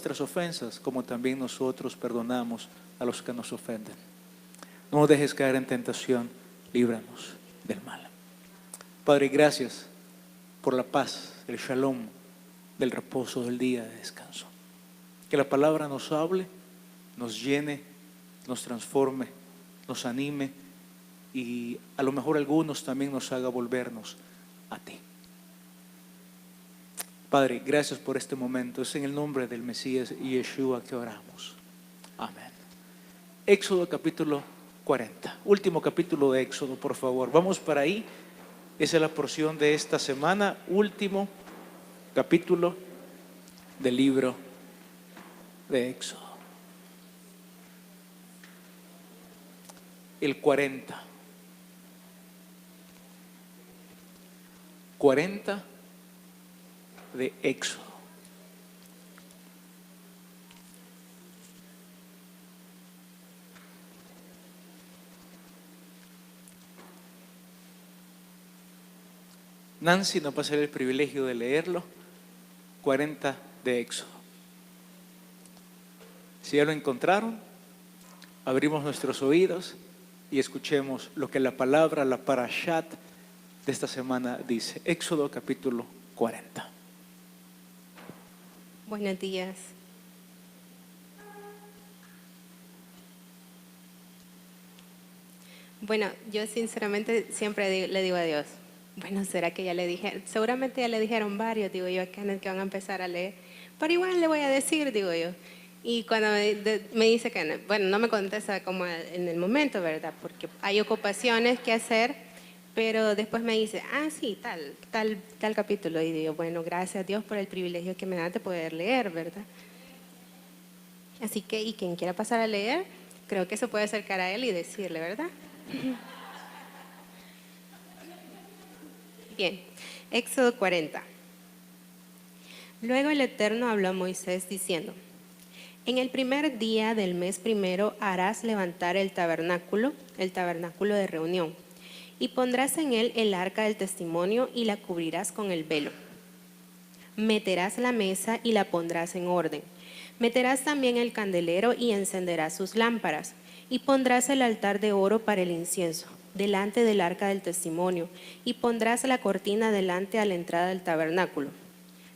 nuestras ofensas, como también nosotros perdonamos a los que nos ofenden. No nos dejes caer en tentación, líbranos del mal. Padre, gracias por la paz, el shalom, del reposo, del día de descanso. Que la palabra nos hable, nos llene, nos transforme, nos anime y a lo mejor algunos también nos haga volvernos a ti. Padre, gracias por este momento. Es en el nombre del Mesías y Yeshua que oramos. Amén. Éxodo capítulo 40. Último capítulo de Éxodo, por favor. Vamos para ahí. Esa es la porción de esta semana. Último capítulo del libro de Éxodo. El 40. 40 de Éxodo. Nancy nos va a hacer el privilegio de leerlo. 40 de Éxodo. Si ya lo encontraron, abrimos nuestros oídos y escuchemos lo que la palabra, la parashat de esta semana dice. Éxodo capítulo 40. Buenos días. Bueno, yo sinceramente siempre le digo a Dios, bueno, ¿será que ya le dije? Seguramente ya le dijeron varios, digo yo, a Kenneth que van a empezar a leer, pero igual le voy a decir, digo yo. Y cuando me dice Kenneth, bueno, no me contesta como en el momento, ¿verdad? Porque hay ocupaciones que hacer, pero después me dice, sí, tal capítulo. Y digo, bueno, gracias a Dios por el privilegio que me da de poder leer, ¿verdad? Así que, y quien quiera pasar a leer, creo que se puede acercar a él y decirle, ¿verdad? Bien, Éxodo 40. Luego el Eterno habló a Moisés diciendo, en el primer día del mes primero harás levantar el tabernáculo de reunión, y pondrás en él el arca del testimonio y la cubrirás con el velo. Meterás la mesa y la pondrás en orden. Meterás también el candelero y encenderás sus lámparas, y pondrás el altar de oro para el incienso delante del arca del testimonio, y pondrás la cortina delante a la entrada del tabernáculo.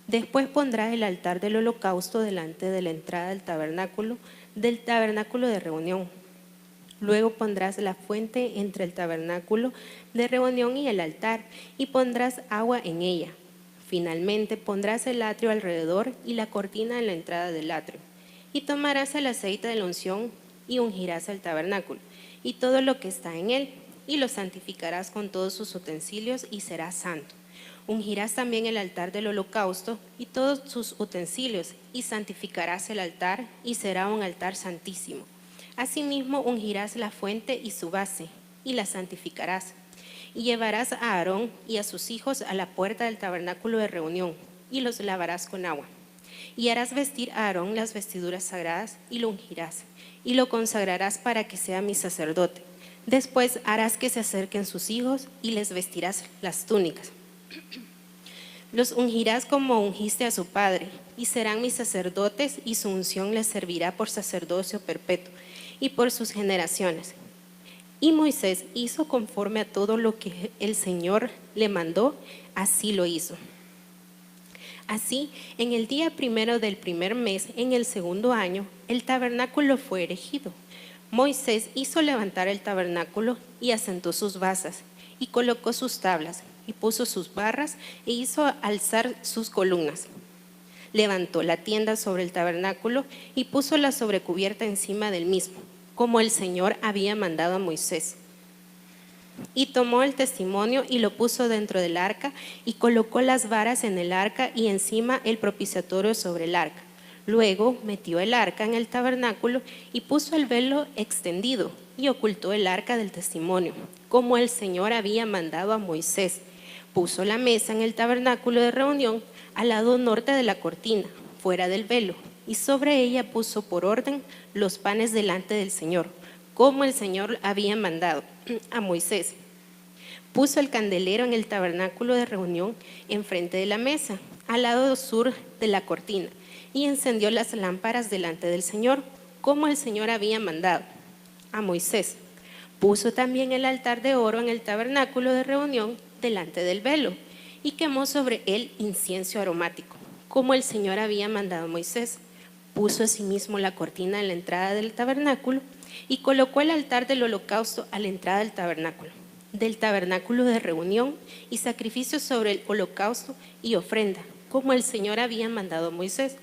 Después pondrás el altar del holocausto delante de la entrada del tabernáculo de reunión. Luego pondrás la fuente entre el tabernáculo de reunión y el altar, y pondrás agua en ella. Finalmente pondrás el atrio alrededor y la cortina en la entrada del atrio. Y tomarás el aceite de la unción y ungirás el tabernáculo y todo lo que está en él, y lo santificarás con todos sus utensilios y será santo. Ungirás también el altar del holocausto y todos sus utensilios, y santificarás el altar y será un altar santísimo. Asimismo ungirás la fuente y su base, y la santificarás. Y llevarás a Aarón y a sus hijos a la puerta del tabernáculo de reunión, y los lavarás con agua. Y harás vestir a Aarón las vestiduras sagradas, y lo ungirás, y lo consagrarás para que sea mi sacerdote. Después harás que se acerquen sus hijos, y les vestirás las túnicas. Los ungirás como ungiste a su padre, y serán mis sacerdotes, y su unción les servirá por sacerdocio perpetuo y por sus generaciones. Y Moisés hizo conforme a todo lo que el Señor le mandó, así lo hizo. Así, en el día primero del primer mes, en el segundo año, el tabernáculo fue erigido. Moisés hizo levantar el tabernáculo y asentó sus basas, y colocó sus tablas, y puso sus barras, e hizo alzar sus columnas. Levantó la tienda sobre el tabernáculo y puso la sobrecubierta encima del mismo, como el Señor había mandado a Moisés. Y tomó el testimonio y lo puso dentro del arca, y colocó las varas en el arca y encima el propiciatorio sobre el arca. Luego metió el arca en el tabernáculo y puso el velo extendido y ocultó el arca del testimonio, como el Señor había mandado a Moisés. Puso la mesa en el tabernáculo de reunión al lado norte de la cortina, fuera del velo, y sobre ella puso por orden los panes delante del Señor, como el Señor había mandado a Moisés. Puso el candelero en el tabernáculo de reunión enfrente de la mesa, al lado sur de la cortina, y encendió las lámparas delante del Señor, como el Señor había mandado a Moisés. Puso también el altar de oro en el tabernáculo de reunión delante del velo y quemó sobre él incienso aromático, como el Señor había mandado a Moisés. Puso asimismo la cortina en la entrada del tabernáculo y colocó el altar del holocausto a la entrada del tabernáculo de reunión, y sacrificios sobre el holocausto y ofrenda, como el Señor había mandado a Moisés.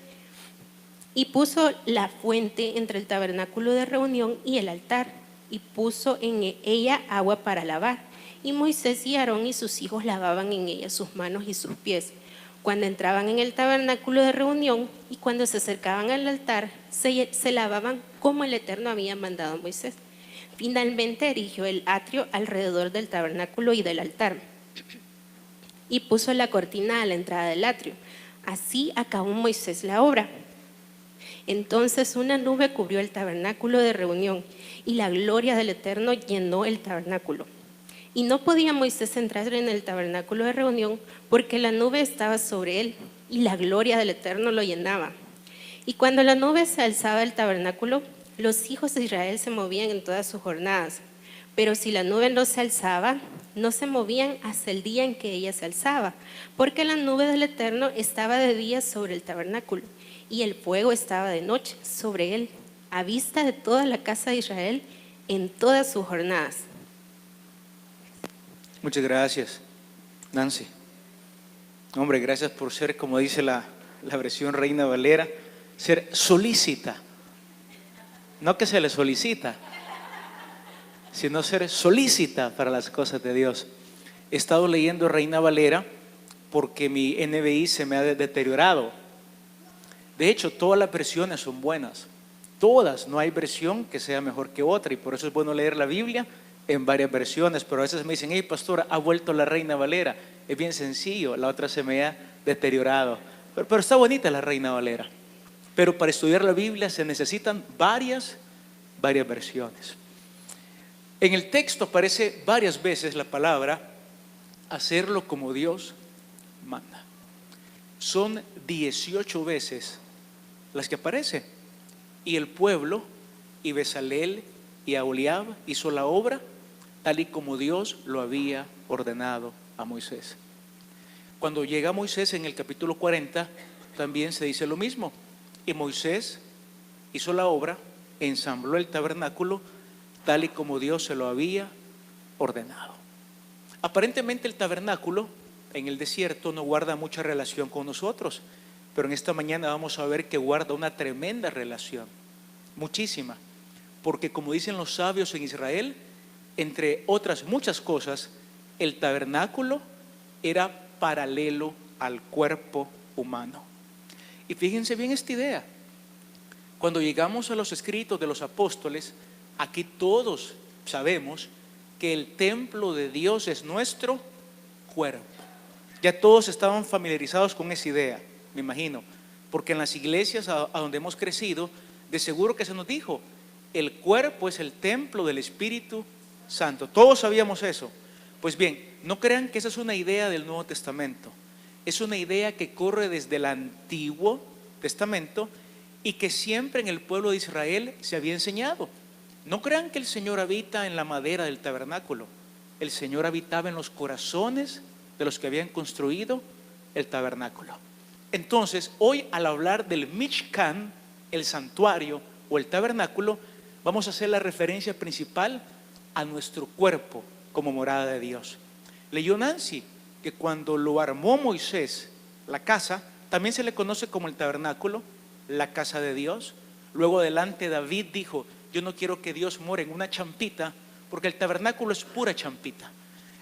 Y puso la fuente entre el tabernáculo de reunión y el altar, y puso en ella agua para lavar. Y Moisés y Aarón y sus hijos lavaban en ella sus manos y sus pies cuando entraban en el tabernáculo de reunión, y cuando se acercaban al altar se lavaban como el Eterno había mandado a Moisés. Finalmente erigió el atrio alrededor del tabernáculo y del altar, y puso la cortina a la entrada del atrio. Así acabó Moisés la obra. Entonces una nube cubrió el tabernáculo de reunión, y la gloria del Eterno llenó el tabernáculo. Y no podía Moisés entrar en el tabernáculo de reunión, porque la nube estaba sobre él, y la gloria del Eterno lo llenaba. Y cuando la nube se alzaba del tabernáculo, los hijos de Israel se movían en todas sus jornadas. Pero si la nube no se alzaba, no se movían hasta el día en que ella se alzaba, porque la nube del Eterno estaba de día sobre el tabernáculo, y el fuego estaba de noche sobre él, a vista de toda la casa de Israel en todas sus jornadas. Muchas gracias, Nancy. Hombre, gracias por ser, como dice la versión Reina Valera, ser solícita. No que se le solicita, sino ser solícita para las cosas de Dios. He estado leyendo Reina Valera porque mi NBI se me ha deteriorado. De hecho, todas las versiones son buenas. Todas, no hay versión que sea mejor que otra, y por eso es bueno leer la Biblia en varias versiones. Pero a veces me dicen: hey, pastora, ha vuelto la Reina Valera. Es bien sencillo, la otra se me ha deteriorado. Pero está bonita la Reina Valera. Pero para estudiar la Biblia se necesitan varias versiones. En el texto aparece varias veces la palabra hacerlo como Dios manda. Son 18 veces las que aparece. Y el pueblo, y Bezalel y Aholiab hizo la obra tal y como Dios lo había ordenado a Moisés. Cuando llega Moisés en el capítulo 40, también se dice lo mismo. Y Moisés hizo la obra, ensambló el tabernáculo tal y como Dios se lo había ordenado. Aparentemente el tabernáculo en el desierto no guarda mucha relación con nosotros, pero en esta mañana vamos a ver que guarda una tremenda relación, muchísima, porque como dicen los sabios en Israel, entre otras muchas cosas, el tabernáculo era paralelo al cuerpo humano. Y fíjense bien esta idea. Cuando llegamos a los escritos de los apóstoles, aquí todos sabemos que el templo de Dios es nuestro cuerpo. Ya todos estaban familiarizados con esa idea, me imagino, porque en las iglesias a donde hemos crecido, de seguro que se nos dijo: el cuerpo es el templo del Espíritu Santo. Todos sabíamos eso. Pues bien, no crean que esa es una idea del Nuevo Testamento. Es una idea que corre desde el Antiguo Testamento y que siempre en el pueblo de Israel se había enseñado. No crean que el Señor habita en la madera del tabernáculo. El Señor habitaba en los corazones de los que habían construido el tabernáculo. Entonces, hoy al hablar del Mishkan, el santuario o el tabernáculo, vamos a hacer la referencia principal a nuestro cuerpo como morada de Dios. Leyó Nancy que cuando lo armó Moisés, la casa, también se le conoce como el tabernáculo, la casa de Dios. Luego adelante David dijo: yo no quiero que Dios more en una champita, porque el tabernáculo es pura champita.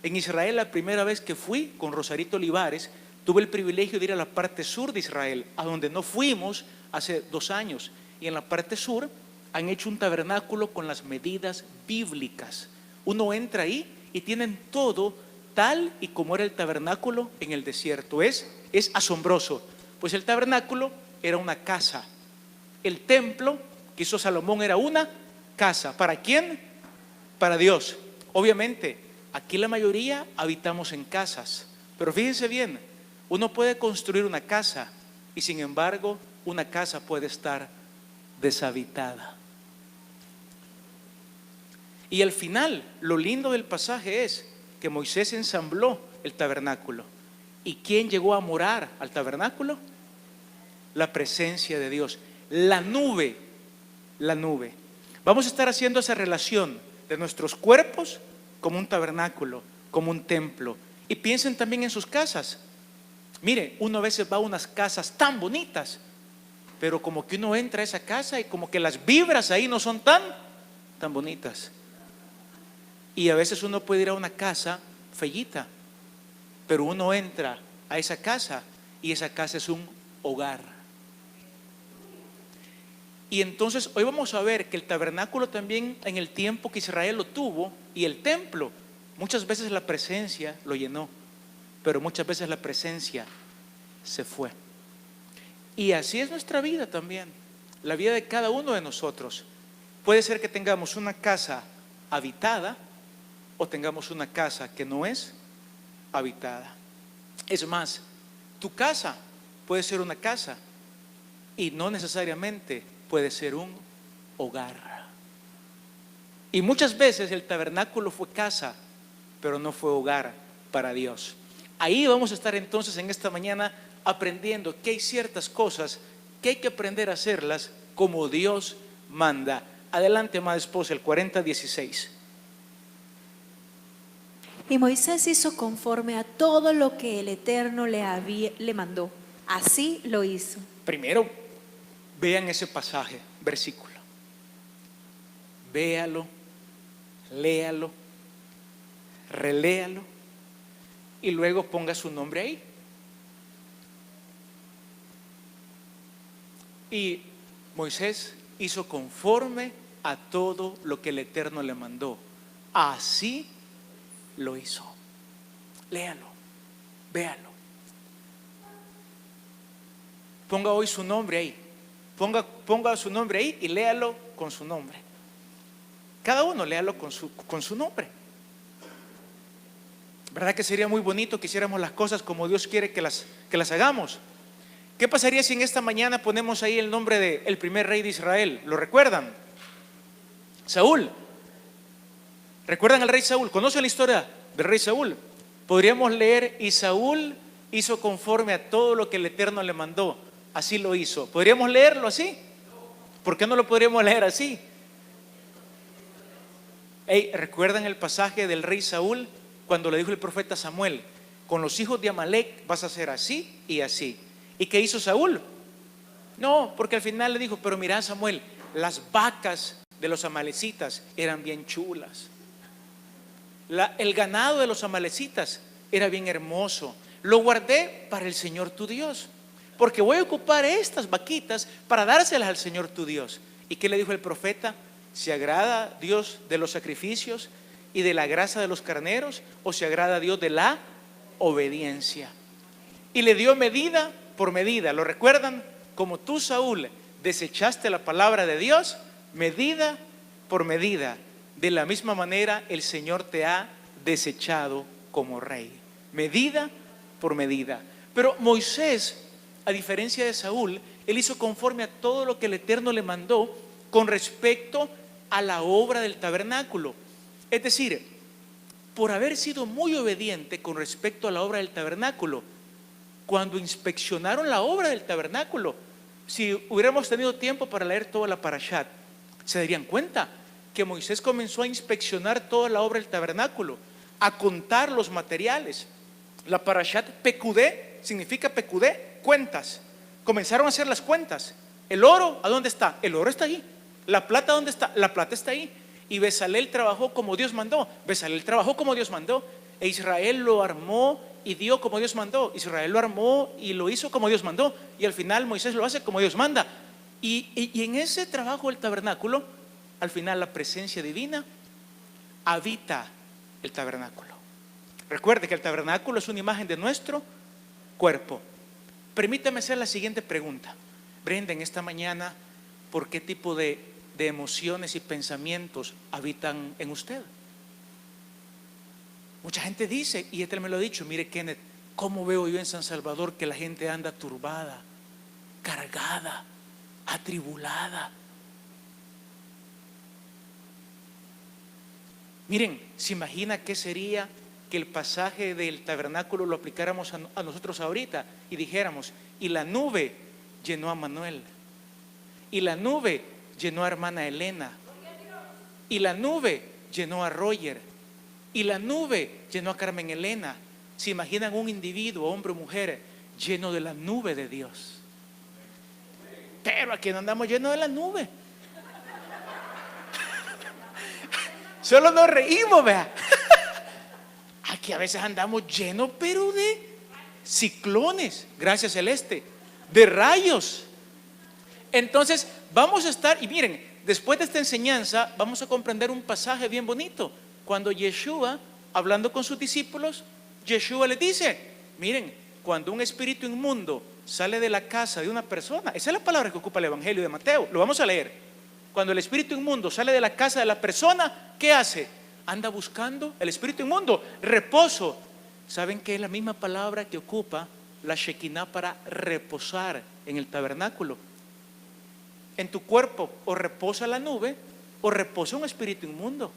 En Israel, la primera vez que fui con Rosarito Olivares, tuve el privilegio de ir a la parte sur de Israel, a donde no fuimos hace 2 años. Y en la parte sur han hecho un tabernáculo con las medidas bíblicas. Uno entra ahí y tienen todo tal y como era el tabernáculo en el desierto. Es asombroso. Pues el tabernáculo era una casa. El templo que hizo Salomón era una casa. ¿Para quién? Para Dios. Obviamente, aquí la mayoría habitamos en casas. Pero fíjense bien, uno puede construir una casa y sin embargo una casa puede estar deshabitada. Y al final, lo lindo del pasaje es que Moisés ensambló el tabernáculo. ¿Y quién llegó a morar al tabernáculo? La presencia de Dios, la nube. Vamos a estar haciendo esa relación de nuestros cuerpos como un tabernáculo, como un templo. Y piensen también en sus casas. Mire, uno a veces va a unas casas tan bonitas, pero como que uno entra a esa casa y como que las vibras ahí no son tan bonitas. Y a veces uno puede ir a una casa fellita, pero uno entra a esa casa y esa casa es un hogar. Y entonces hoy vamos a ver que el tabernáculo también, en el tiempo que Israel lo tuvo, y el templo, muchas veces la presencia lo llenó, pero muchas veces la presencia se fue. Y así es nuestra vida también, la vida de cada uno de nosotros. Puede ser que tengamos una casa habitada o tengamos una casa que no es habitada. Es más, tu casa puede ser una casa y no necesariamente puede ser un hogar. Y muchas veces el tabernáculo fue casa, pero no fue hogar para Dios. Ahí vamos a estar entonces en esta mañana aprendiendo que hay ciertas cosas que hay que aprender a hacerlas como Dios manda. Adelante, amada esposa, el 40:16. Y Moisés hizo conforme a todo lo que el Eterno le mandó. Así lo hizo. Primero, vean ese pasaje, versículo. Véalo, léalo, reléalo y luego ponga su nombre ahí. Y Moisés hizo conforme a todo lo que el Eterno le mandó. Así lo hizo. Léalo, véalo. Ponga hoy su nombre ahí. Ponga su nombre ahí y léalo con su nombre. Cada uno léalo con su nombre. ¿Verdad que sería muy bonito que hiciéramos las cosas como Dios quiere que las hagamos? ¿Qué pasaría si en esta mañana ponemos ahí el nombre del primer rey de Israel? ¿Lo recuerdan? Saúl. ¿Recuerdan al rey Saúl? ¿Conocen la historia del rey Saúl? Podríamos leer: y Saúl hizo conforme a todo lo que el Eterno le mandó. Así lo hizo. ¿Podríamos leerlo así? ¿Por qué no lo podríamos leer así? ¿Recuerdan el pasaje del rey Saúl cuando le dijo el profeta Samuel: con los hijos de Amalek vas a hacer así y así? ¿Y qué hizo Saúl? No, porque al final le dijo: pero mira, Samuel, las vacas de los amalecitas eran bien chulas. El ganado de los amalecitas era bien hermoso. Lo guardé para el Señor tu Dios, porque voy a ocupar estas vaquitas para dárselas al Señor tu Dios. ¿Y qué le dijo el profeta? ¿Se agrada Dios de los sacrificios y de la grasa de los carneros, o se agrada Dios de la obediencia? Y le dio medida por medida. ¿Lo recuerdan? Como tú, Saúl, desechaste la palabra de Dios, medida por medida, de la misma manera el Señor te ha desechado como rey, medida por medida. Pero Moisés, a diferencia de Saúl, él hizo conforme a todo lo que el Eterno le mandó con respecto a la obra del tabernáculo. Es decir, por haber sido muy obediente con respecto a la obra del tabernáculo, cuando inspeccionaron la obra del tabernáculo, si hubiéramos tenido tiempo para leer toda la parashat, se darían cuenta que Moisés comenzó a inspeccionar toda la obra del tabernáculo, a contar los materiales. La parashat Pekudé significa Pekudé, cuentas. Comenzaron a hacer las cuentas. El oro, ¿a dónde está? El oro está ahí. La plata, ¿dónde está? La plata está ahí. Y Bezalel trabajó como Dios mandó. Bezalel trabajó como Dios mandó. E Israel lo armó y dio como Dios mandó. Israel lo armó y lo hizo como Dios mandó. Y al final Moisés lo hace como Dios manda. Y en ese trabajo del tabernáculo, al final la presencia divina habita el tabernáculo. Recuerde que el tabernáculo es una imagen de nuestro cuerpo. Permítame hacer la siguiente pregunta. Brenda, en esta mañana, ¿por qué tipo de emociones y pensamientos habitan en usted? Mucha gente dice, y este me lo ha dicho: mire, Kenneth, ¿cómo veo yo en San Salvador que la gente anda turbada, cargada, atribulada. Miren, ¿se imagina qué sería que el pasaje del tabernáculo lo aplicáramos a nosotros ahorita y dijéramos, y la nube llenó a Manuel, y la nube llenó a hermana Elena, y la nube llenó a Roger, y la nube llenó a Carmen Elena? ¿Se imaginan un individuo, hombre o mujer, lleno de la nube de Dios? Pero aquí no andamos llenos de la nube. Solo nos reímos, vea. Aquí a veces andamos llenos, pero de ciclones, gracias Celeste, de rayos. Entonces vamos a estar, y miren, después de esta enseñanza vamos a comprender un pasaje bien bonito. Cuando Yeshua, hablando con sus discípulos, Yeshua les dice, miren, cuando un espíritu inmundo sale de la casa de una persona, esa es la palabra que ocupa el Evangelio de Mateo, lo vamos a leer. Cuando el espíritu inmundo sale de la casa de la persona, ¿qué hace? Anda buscando, el espíritu inmundo, reposo. ¿Saben qué es la misma palabra que ocupa la Shekinah para reposar en el tabernáculo? En tu cuerpo o reposa la nube o reposa un espíritu inmundo.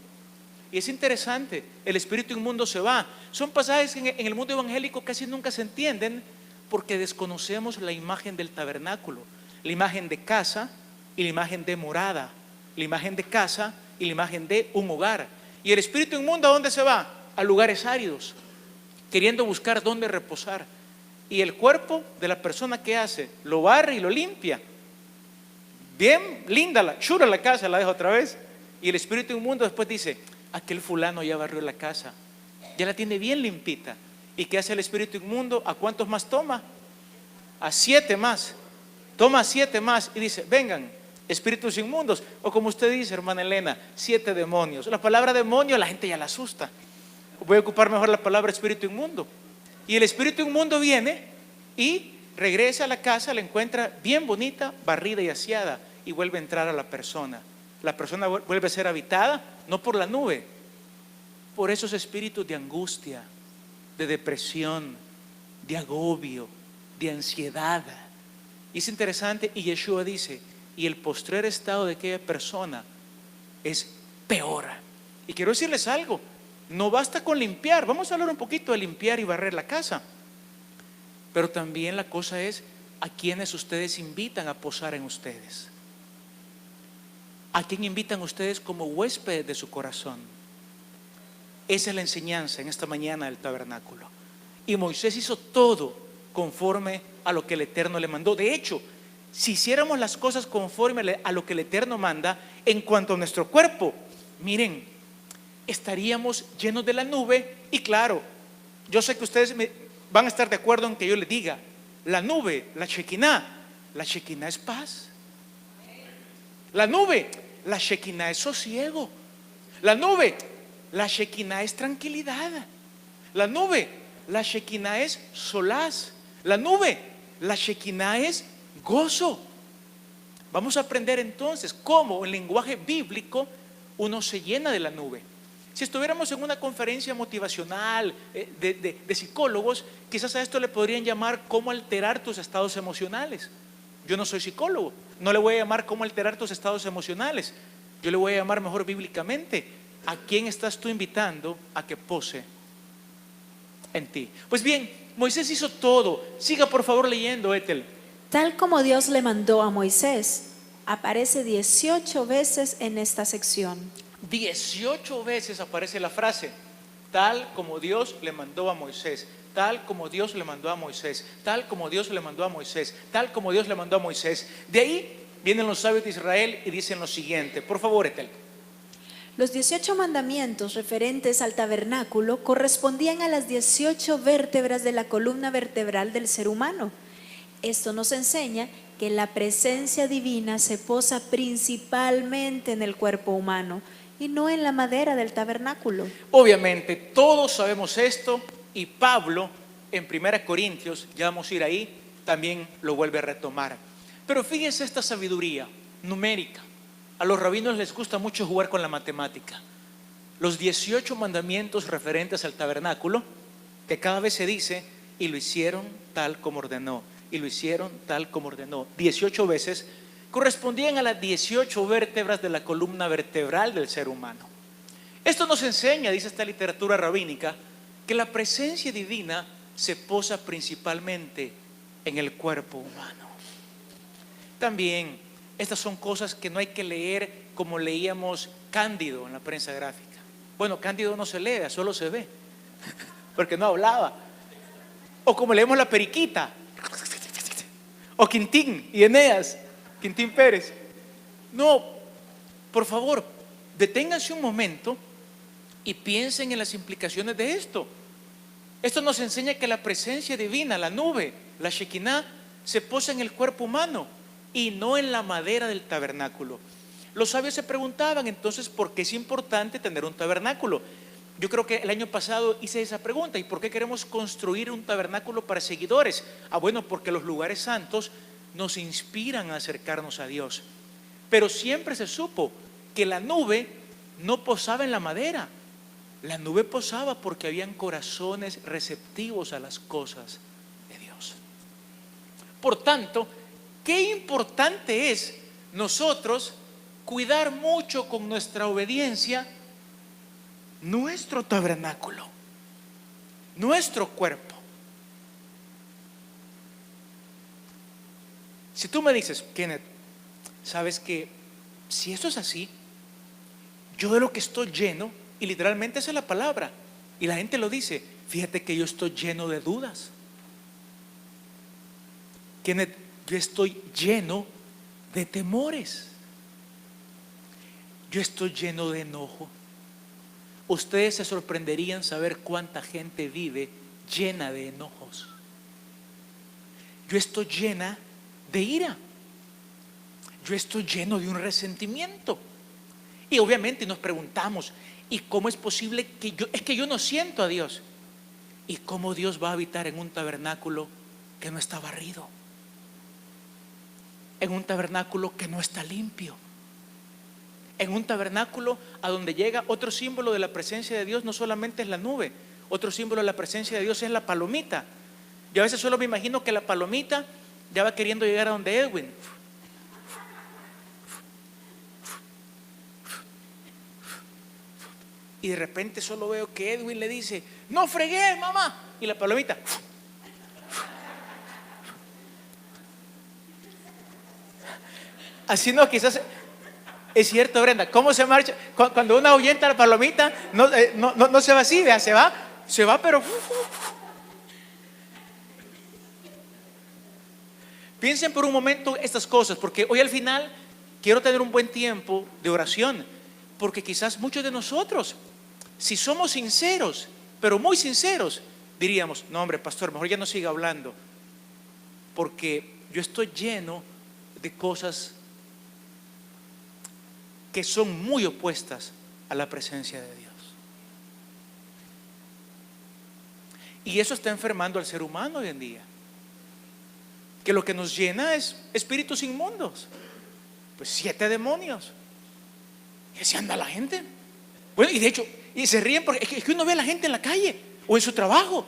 Y es interesante, el espíritu inmundo se va. Son pasajes que en el mundo evangélico casi nunca se entienden porque desconocemos la imagen del tabernáculo, la imagen de casa y la imagen de morada, la imagen de casa y la imagen de un hogar. Y el espíritu inmundo, ¿a dónde se va? A lugares áridos, queriendo buscar dónde reposar. Y el cuerpo de la persona que hace, lo barre y lo limpia. Bien linda, chula la casa, la deja otra vez. Y el espíritu inmundo después dice, aquel fulano ya barrió la casa, ya la tiene bien limpita. ¿Y qué hace el espíritu inmundo? ¿A cuántos más toma? A 7 más. Toma 7 más y dice, vengan, espíritus inmundos. O como usted dice, hermana Elena, 7 demonios. La palabra demonio la gente ya la asusta. Voy a ocupar mejor la palabra espíritu inmundo. Y el espíritu inmundo viene y regresa a la casa, la encuentra bien bonita, barrida y aseada, y vuelve a entrar a la persona. La persona vuelve a ser habitada, no por la nube, por esos espíritus de angustia, de depresión, de agobio, de ansiedad. Y es interesante, y Yeshua dice, y el postrer estado de aquella persona es peor. Y quiero decirles algo, no basta con limpiar, vamos a hablar un poquito de limpiar y barrer la casa, pero también la cosa es a quienes ustedes invitan a posar en ustedes. ¿A quién invitan ustedes como huéspedes de su corazón? Esa es la enseñanza en esta mañana del tabernáculo. Y Moisés hizo todo conforme a lo que el Eterno le mandó. De hecho, si hiciéramos las cosas conforme a lo que el Eterno manda, en cuanto a nuestro cuerpo, miren, estaríamos llenos de la nube. Y claro, yo sé que ustedes van a estar de acuerdo en que yo les diga, la nube, la Shekinah es paz. La nube, la Shekinah es sosiego. La nube, la Shekinah es tranquilidad. La nube, la Shekinah es solaz. La nube, la Shekinah es gozo. Vamos a aprender entonces cómo en lenguaje bíblico uno se llena de la nube. Si estuviéramos en una conferencia motivacional de psicólogos, quizás a esto le podrían llamar cómo alterar tus estados emocionales. Yo no soy psicólogo, no le voy a llamar cómo alterar tus estados emocionales. Yo le voy a llamar mejor bíblicamente, ¿a quién estás tú invitando a que pose en ti? Pues bien, Moisés hizo todo. Siga por favor leyendo, Ethel. Tal como Dios le mandó a Moisés, aparece 18 veces en esta sección. 18 veces aparece la frase, tal como Dios le mandó a Moisés. Tal como Dios le mandó a Moisés, tal como Dios le mandó a Moisés, tal como Dios le mandó a Moisés. De ahí vienen los sabios de Israel y dicen lo siguiente. Por favor, Etel. Los 18 mandamientos referentes al tabernáculo correspondían a las 18 vértebras de la columna vertebral del ser humano. Esto nos enseña que la presencia divina se posa principalmente en el cuerpo humano y no en la madera del tabernáculo. Obviamente, todos sabemos esto. Y Pablo en 1 Corintios, ya vamos a ir ahí, también lo vuelve a retomar. Pero fíjense esta sabiduría numérica. A los rabinos les gusta mucho jugar con la matemática. Los 18 mandamientos referentes al tabernáculo, que cada vez se dice, y lo hicieron tal como ordenó. y lo hicieron tal como ordenó. 18 veces correspondían a las 18 vértebras de la columna vertebral del ser humano. Esto nos enseña, dice esta literatura rabínica, que la presencia divina se posa principalmente en el cuerpo humano. También estas son cosas que no hay que leer como leíamos Cándido en la prensa gráfica. Bueno, Cándido no se lee, solo se ve, porque no hablaba. O como leemos la Periquita, o Quintín y Eneas, Quintín Pérez. No, por favor, deténganse un momento y piensen en las implicaciones de esto. Esto nos enseña que la presencia divina, la nube, la Shekinah, se posa en el cuerpo humano y no en la madera del tabernáculo. Los sabios se preguntaban entonces por qué es importante tener un tabernáculo. Yo creo que el año pasado hice esa pregunta: ¿y por qué queremos construir un tabernáculo para seguidores? Bueno, porque los lugares santos nos inspiran a acercarnos a Dios. Pero siempre se supo que la nube no posaba en la madera. La nube posaba porque habían corazones receptivos a las cosas de Dios. Por tanto, qué importante es nosotros cuidar mucho con nuestra obediencia nuestro tabernáculo, nuestro cuerpo. Si tú me dices, Kenneth, sabes que si esto es así, yo de lo que estoy lleno, y literalmente esa es la palabra, y la gente lo dice, fíjate que yo estoy lleno de dudas. Kenneth, yo estoy lleno de temores. Yo estoy lleno de enojo. Ustedes se sorprenderían saber cuánta gente vive llena de enojos. Yo estoy llena de ira. Yo estoy lleno de un resentimiento. Y obviamente nos preguntamos, ¿y cómo es posible que yo no siento a Dios? ¿Y cómo Dios va a habitar en un tabernáculo que no está barrido? En un tabernáculo que no está limpio. En un tabernáculo a donde llega otro símbolo de la presencia de Dios, no solamente es la nube, otro símbolo de la presencia de Dios es la palomita. Yo a veces solo me imagino que la palomita ya va queriendo llegar a donde Edwin. Y de repente solo veo que Edwin le dice, no fregué, mamá. Y la palomita. Así no, quizás. Es cierto, Brenda, ¿cómo se marcha? Cuando uno ahuyenta a la palomita, no se va así, vea, se va, pero. Piensen por un momento estas cosas, porque hoy al final quiero tener un buen tiempo de oración, porque quizás muchos de nosotros, si somos sinceros, pero muy sinceros, diríamos, no hombre, pastor, mejor ya no siga hablando, porque yo estoy lleno de cosas que son muy opuestas a la presencia de Dios. Y eso está enfermando al ser humano hoy en día, que lo que nos llena es espíritus inmundos. Pues 7 demonios. Y así anda la gente. Bueno, y de hecho, y se ríen porque es que uno ve a la gente en la calle o en su trabajo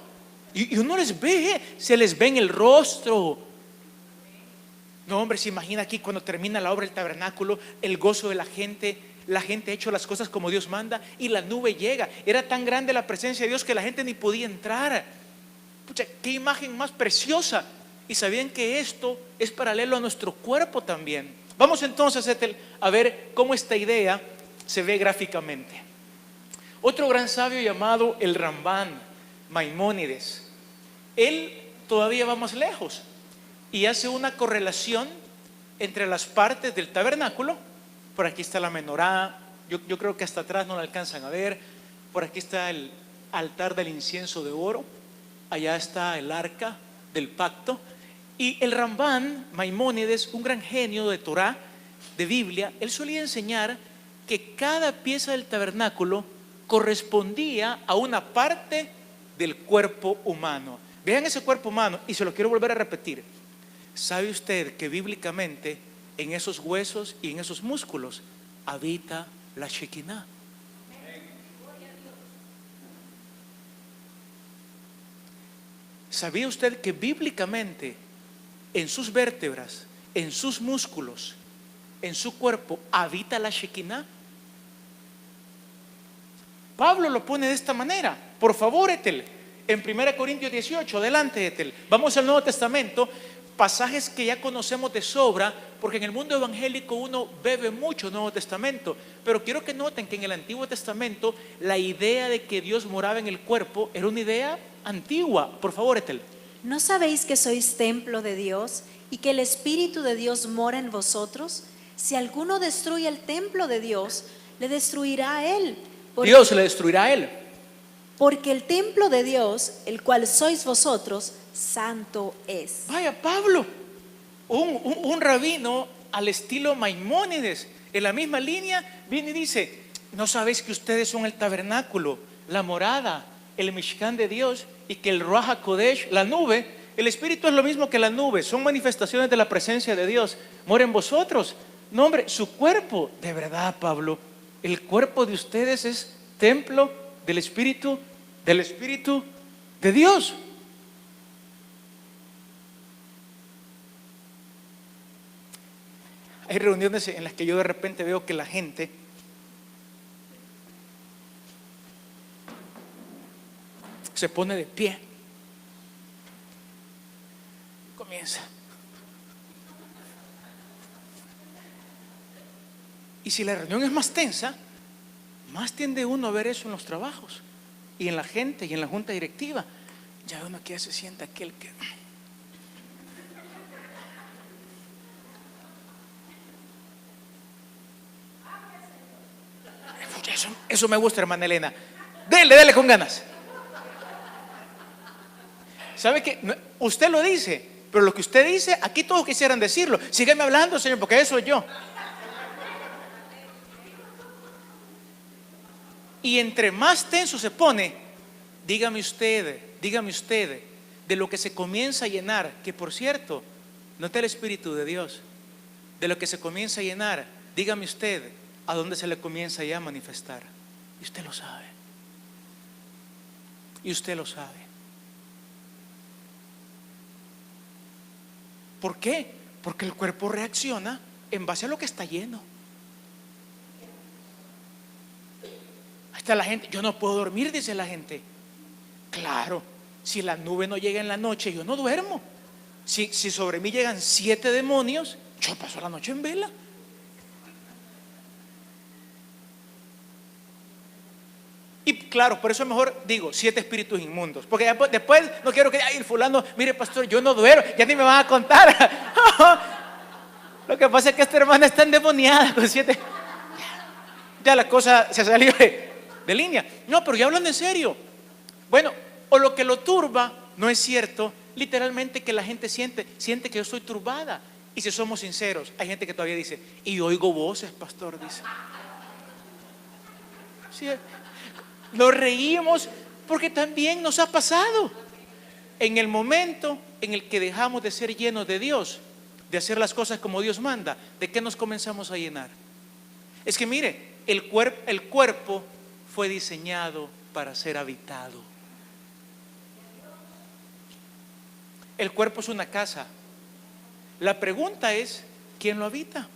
y uno les ve, se les ve en el rostro. No, hombre, se imagina aquí cuando termina la obra del tabernáculo, el gozo de la gente ha hecho las cosas como Dios manda y la nube llega. Era tan grande la presencia de Dios que la gente ni podía entrar. Pucha, qué imagen más preciosa. Y sabían que esto es paralelo a nuestro cuerpo también. Vamos entonces a ver cómo esta idea se ve gráficamente. Otro gran sabio llamado el Rambán, Maimónides, él todavía va más lejos y hace una correlación entre las partes del tabernáculo. Por aquí está la menorá, yo creo que hasta atrás no la alcanzan a ver. Por aquí está el altar del incienso de oro, allá está el arca del pacto. Y el Rambán, Maimónides, un gran genio de Torá, de Biblia, él solía enseñar que cada pieza del tabernáculo correspondía a una parte del cuerpo humano. Vean ese cuerpo humano, y se lo quiero volver a repetir. ¿Sabe usted que bíblicamente en esos huesos y en esos músculos habita la Shekinah? ¿Sabía usted que bíblicamente en sus vértebras, en sus músculos, en su cuerpo, habita la Shekinah. Pablo lo pone de esta manera. Por favor, Etel, en 1 Corintios 18, adelante, Etel. Vamos al Nuevo Testamento, pasajes que ya conocemos de sobra, porque en el mundo evangélico uno bebe mucho Nuevo Testamento. Pero quiero que noten que en el Antiguo Testamento la idea de que Dios moraba en el cuerpo era una idea antigua. Por favor, Etel. ¿No sabéis que sois templo de Dios y que el Espíritu de Dios mora en vosotros? Si alguno destruye el templo de Dios, le destruirá a él. Dios le destruirá a él. Porque el templo de Dios, el cual sois vosotros, santo es. Vaya, Pablo, un rabino al estilo Maimónides, en la misma línea, viene y dice: ¿no sabéis que ustedes son el tabernáculo, la morada, el Mishkan de Dios, y que el Ruach HaKodesh, la nube, el Espíritu es lo mismo que la nube, son manifestaciones de la presencia de Dios, mora en vosotros? No, hombre, su cuerpo, de verdad, Pablo, el cuerpo de ustedes es templo del Espíritu de Dios. Hay reuniones en las que yo de repente veo que la gente se pone de pie, comienza. Y si la reunión es más tensa, más tiende uno a ver eso en los trabajos y en la gente y en la junta directiva. Ya uno que se sienta aquel que... Eso me gusta, hermana Elena. Dele con ganas. ¿Sabe qué? Usted lo dice, pero lo que usted dice, aquí todos quisieran decirlo. Sígueme hablando, Señor, porque eso soy yo. Y entre más tenso se pone, dígame usted, de lo que se comienza a llenar, que por cierto, no está el Espíritu de Dios, de lo que se comienza a llenar, dígame usted, a dónde se le comienza ya a manifestar. Y usted lo sabe. Y usted lo sabe. ¿Por qué? Porque el cuerpo reacciona en base a lo que está lleno. Está la gente, yo no puedo dormir, dice la gente. Claro, si la nube no llega en la noche, yo no duermo. Si sobre mí llegan 7 demonios, yo paso la noche en vela. Y claro, por eso es mejor digo 7 espíritus inmundos, porque después no quiero que el fulano, mire pastor, yo no duermo, ya ni me van a contar. Lo que pasa es que esta hermana está endemoniada con 7. Ya la cosa se salió de línea. No, pero ya hablando en serio. Bueno, o lo que lo turba, no es cierto, literalmente que la gente siente que yo estoy turbada. Y si somos sinceros, hay gente que todavía dice: y oigo voces, pastor, dice. Sí, nos reímos porque también nos ha pasado. En el momento en el que dejamos de ser llenos de Dios, de hacer las cosas como Dios manda, ¿de qué nos comenzamos a llenar? Es que mire, el cuerpo fue diseñado para ser habitado. El cuerpo es una casa. La pregunta es, ¿quién lo habita?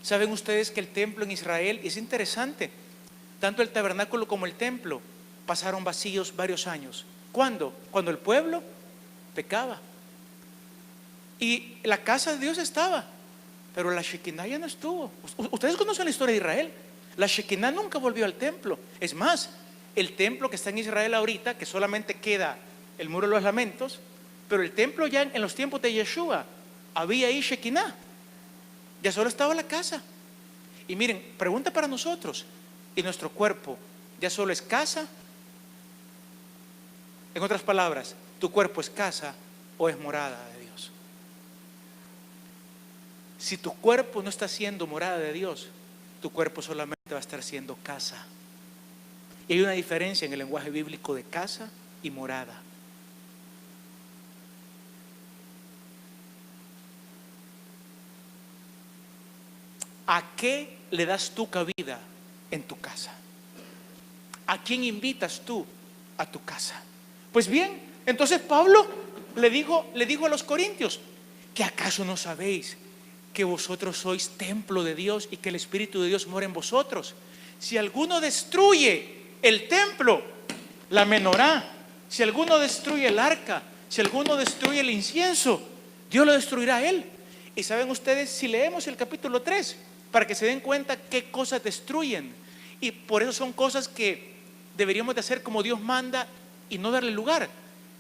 ¿Saben ustedes que el templo en Israel es interesante? Tanto el tabernáculo como el templo pasaron vacíos varios años. ¿Cuándo? Cuando el pueblo pecaba. Y la casa de Dios estaba, pero la Shekinah ya no estuvo. Ustedes conocen la historia de Israel. La Shekinah nunca volvió al templo. Es más, el templo que está en Israel ahorita, que solamente queda el muro de los lamentos, pero el templo ya en los tiempos de Yeshua, había ahí Shekinah. Ya solo estaba la casa. Y miren, pregunta para nosotros: ¿y nuestro cuerpo ya solo es casa? En otras palabras, ¿tu cuerpo es casa o es morada de Dios? Si tu cuerpo no está siendo morada de Dios, tu cuerpo solamente va a estar siendo casa. Y hay una diferencia en el lenguaje bíblico de casa y morada. ¿A qué le das tu cabida en tu casa? ¿A quién invitas tú a tu casa? Pues bien, entonces Pablo le dijo a los corintios: ¿Que acaso no sabéis que vosotros sois templo de Dios y que el Espíritu de Dios mora en vosotros? Si alguno destruye el templo, la menorá, si alguno destruye el arca, si alguno destruye el incienso, Dios lo destruirá a él. Y saben ustedes, si leemos el capítulo 3, para que se den cuenta qué cosas destruyen, y por eso son cosas que deberíamos de hacer como Dios manda y no darle lugar.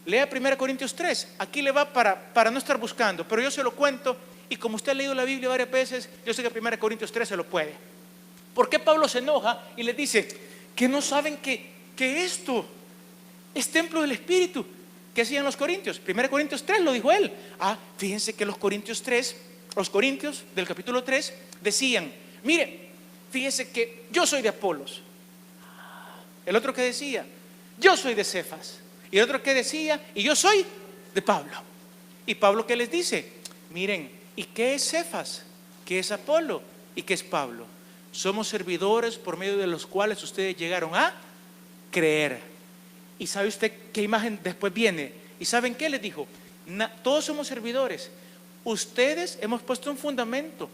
Lea 1 Corintios 3, aquí le va para no estar buscando, pero yo se lo cuento, y como usted ha leído la Biblia varias veces, yo sé que 1 Corintios 3 se lo puede. ¿Por qué Pablo se enoja y les dice que no saben que esto es templo del Espíritu? ¿Qué hacían los corintios? 1 Corintios 3 lo dijo él. Fíjense que los corintios del capítulo 3 decían, mire, fíjense que yo soy de Apolos. El otro que decía, yo soy de Cefas. Y el otro que decía, y yo soy de Pablo. Y Pablo, ¿qué les dice? Miren, ¿y qué es Cefas? ¿Qué es Apolo? ¿Y qué es Pablo? Somos servidores por medio de los cuales ustedes llegaron a creer. ¿Y sabe usted qué imagen después viene? ¿Y saben qué les dijo? Todos somos servidores. Ustedes hemos puesto un fundamento.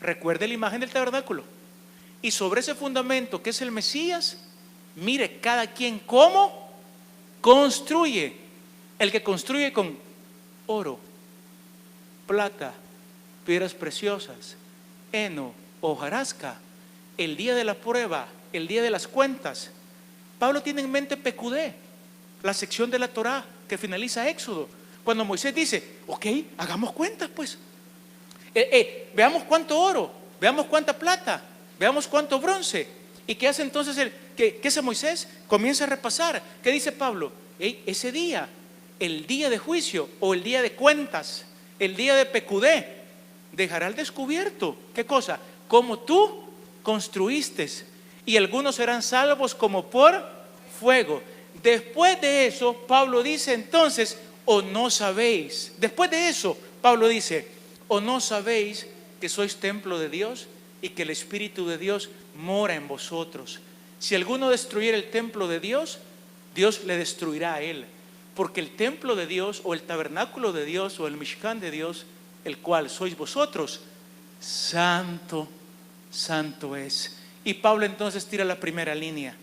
Recuerde la imagen del tabernáculo. Y sobre ese fundamento, que es el Mesías, mire cada quien cómo construye. El que construye con oro, plata, piedras preciosas, heno, hojarasca, el día de la prueba, el día de las cuentas. Pablo tiene en mente Pecudé, la sección de la Torá que finaliza Éxodo, cuando Moisés dice, ok, hagamos cuentas pues. Veamos cuánto oro, veamos cuánta plata, veamos cuánto bronce. ¿Y qué hace entonces qué hace Moisés? Comienza a repasar. ¿Qué dice Pablo? Ese día, el día de juicio o el día de cuentas, el día de Pecudé, dejará al descubierto, ¿qué cosa? Como tú construiste, y algunos serán salvos como por fuego. Después de eso, Pablo dice entonces, o no sabéis. Después de eso, Pablo dice, o no sabéis que sois templo de Dios y que el Espíritu de Dios mora en vosotros. Si alguno destruyera el templo de Dios, Dios le destruirá a él. Porque el templo de Dios o el tabernáculo de Dios o el Mishkan de Dios, el cual sois vosotros, santo, santo es. Y Pablo entonces tira la primera línea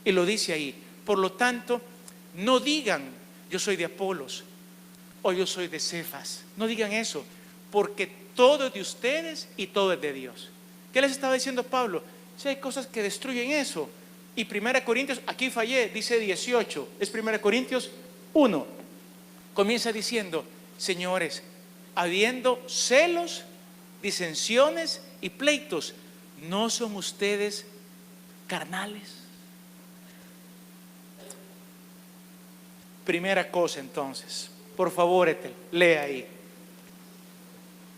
y lo dice ahí. Por lo tanto, no digan yo soy de Apolos o yo soy de Cefas. No digan eso, porque todo es de ustedes y todo es de Dios. ¿Qué les estaba diciendo Pablo? Si hay cosas que destruyen eso. Y 1 Corintios, aquí fallé, dice 18, es 1 Corintios 1. Comienza diciendo, señores, habiendo celos, disensiones y pleitos, ¿no son ustedes carnales? Primera cosa entonces, por favor, Ethel, lea ahí.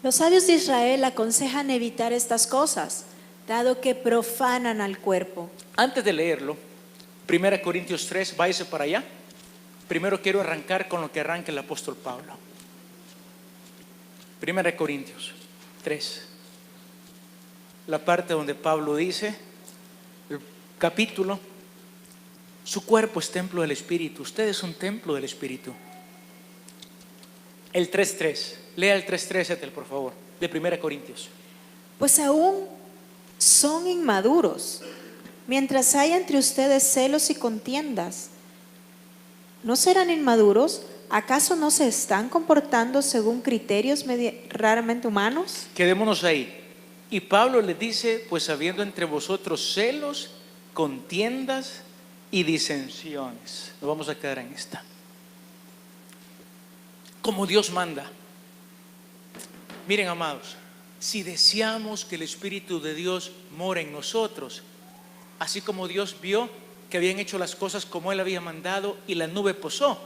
Los sabios de Israel aconsejan evitar estas cosas, dado que profanan al cuerpo. Antes de leerlo, 1 Corintios 3, váyase para allá. Primero quiero arrancar con lo que arranca el apóstol Pablo. 1 Corintios 3, la parte donde Pablo dice, el capítulo, su cuerpo es templo del Espíritu, ustedes son templo del Espíritu. El 3.3, lea el 3.3, Ethel, por favor, de 1 Corintios. Pues aún son inmaduros, mientras hay entre ustedes celos y contiendas. ¿No serán inmaduros? ¿Acaso no se están comportando según criterios raramente humanos? Quedémonos ahí. Y Pablo les dice, pues habiendo entre vosotros celos, contiendas y disensiones. Nos vamos a quedar en esta. Como Dios manda. Miren, amados, si deseamos que el Espíritu de Dios more en nosotros, así como Dios vio que habían hecho las cosas como Él había mandado y la nube posó,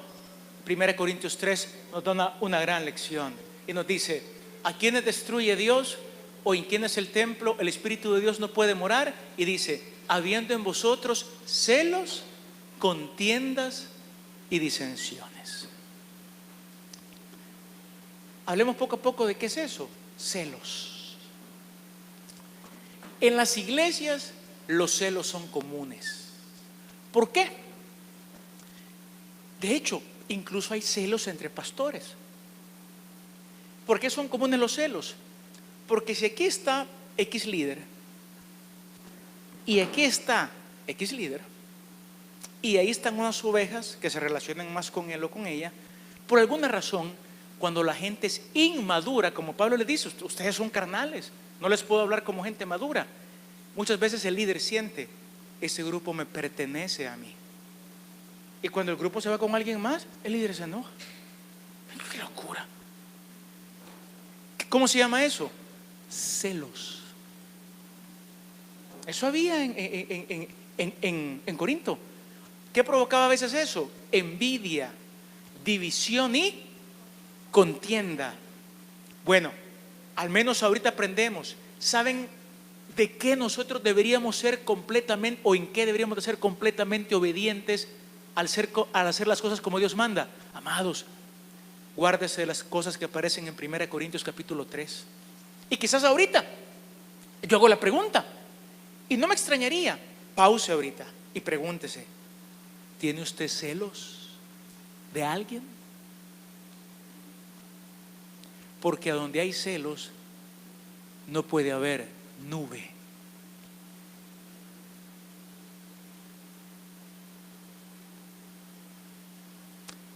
1 Corintios 3 nos da una gran lección y nos dice, ¿a quiénes destruye Dios o en quién es el templo? El Espíritu de Dios no puede morar, y dice, habiendo en vosotros celos, contiendas y disensiones. Hablemos poco a poco de qué es eso, celos. En las iglesias los celos son comunes. ¿Por qué? De hecho, incluso hay celos entre pastores. ¿Por qué son comunes los celos? Porque si aquí está X líder y aquí está X líder y ahí están unas ovejas que se relacionan más con él o con ella, por alguna razón, cuando la gente es inmadura, como Pablo le dice, ustedes son carnales, no les puedo hablar como gente madura. Muchas veces el líder siente, ese grupo me pertenece a mí. Y cuando el grupo se va con alguien más, el líder se enoja. ¡Qué locura! ¿Cómo se llama eso? Celos. Eso había en Corinto. ¿Qué provocaba a veces eso? Envidia, división y contienda. Bueno, al menos ahorita aprendemos. ¿Saben de qué nosotros deberíamos ser completamente, o en qué deberíamos de ser completamente obedientes al hacer las cosas como Dios manda? Amados, guárdese de las cosas que aparecen en 1 Corintios capítulo 3. Y quizás ahorita yo hago la pregunta, y no me extrañaría, pause ahorita y pregúntese, ¿tiene usted celos de alguien? Porque a donde hay celos no puede haber nube.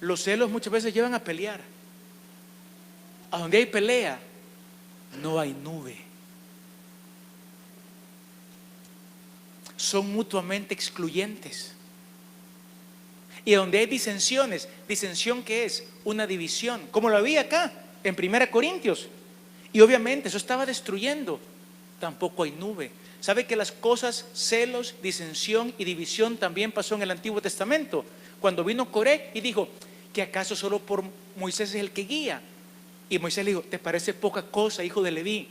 Los celos muchas veces llevan a pelear. A donde hay pelea, no hay nube. Son mutuamente excluyentes. Y donde hay disensiones, ¿disensión qué es? Una división, como lo había acá en 1 Corintios. Y obviamente eso estaba destruyendo. Tampoco hay nube. ¿Sabe que las cosas, celos, disensión y división también pasó en el Antiguo Testamento? Cuando vino Coré y dijo, ¿que acaso solo por Moisés es el que guía? Y Moisés le dijo, ¿te parece poca cosa, hijo de Leví,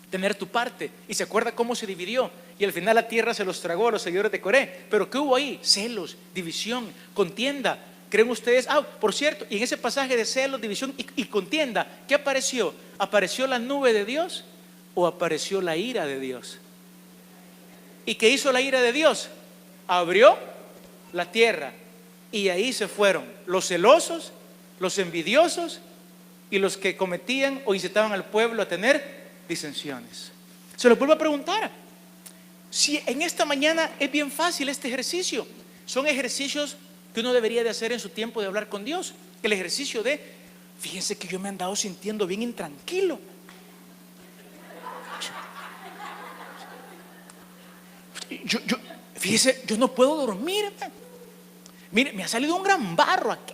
tener tu parte? Y se acuerda cómo se dividió. Y al final la tierra se los tragó a los seguidores de Coré. ¿Pero qué hubo ahí? Celos, división, contienda. ¿Creen ustedes? Por cierto, y en ese pasaje de celos, división y contienda, ¿qué apareció? ¿Apareció la nube de Dios o apareció la ira de Dios? ¿Y qué hizo la ira de Dios? Abrió la tierra y ahí se fueron los celosos, los envidiosos y los que cometían o incitaban al pueblo a tener disensiones. Se lo vuelvo a preguntar. Si en esta mañana es bien fácil este ejercicio, son ejercicios que uno debería de hacer en su tiempo de hablar con Dios. El ejercicio de, fíjense que yo me he andado sintiendo bien intranquilo. Fíjese, yo no puedo dormir. Mire, me ha salido un gran barro aquí.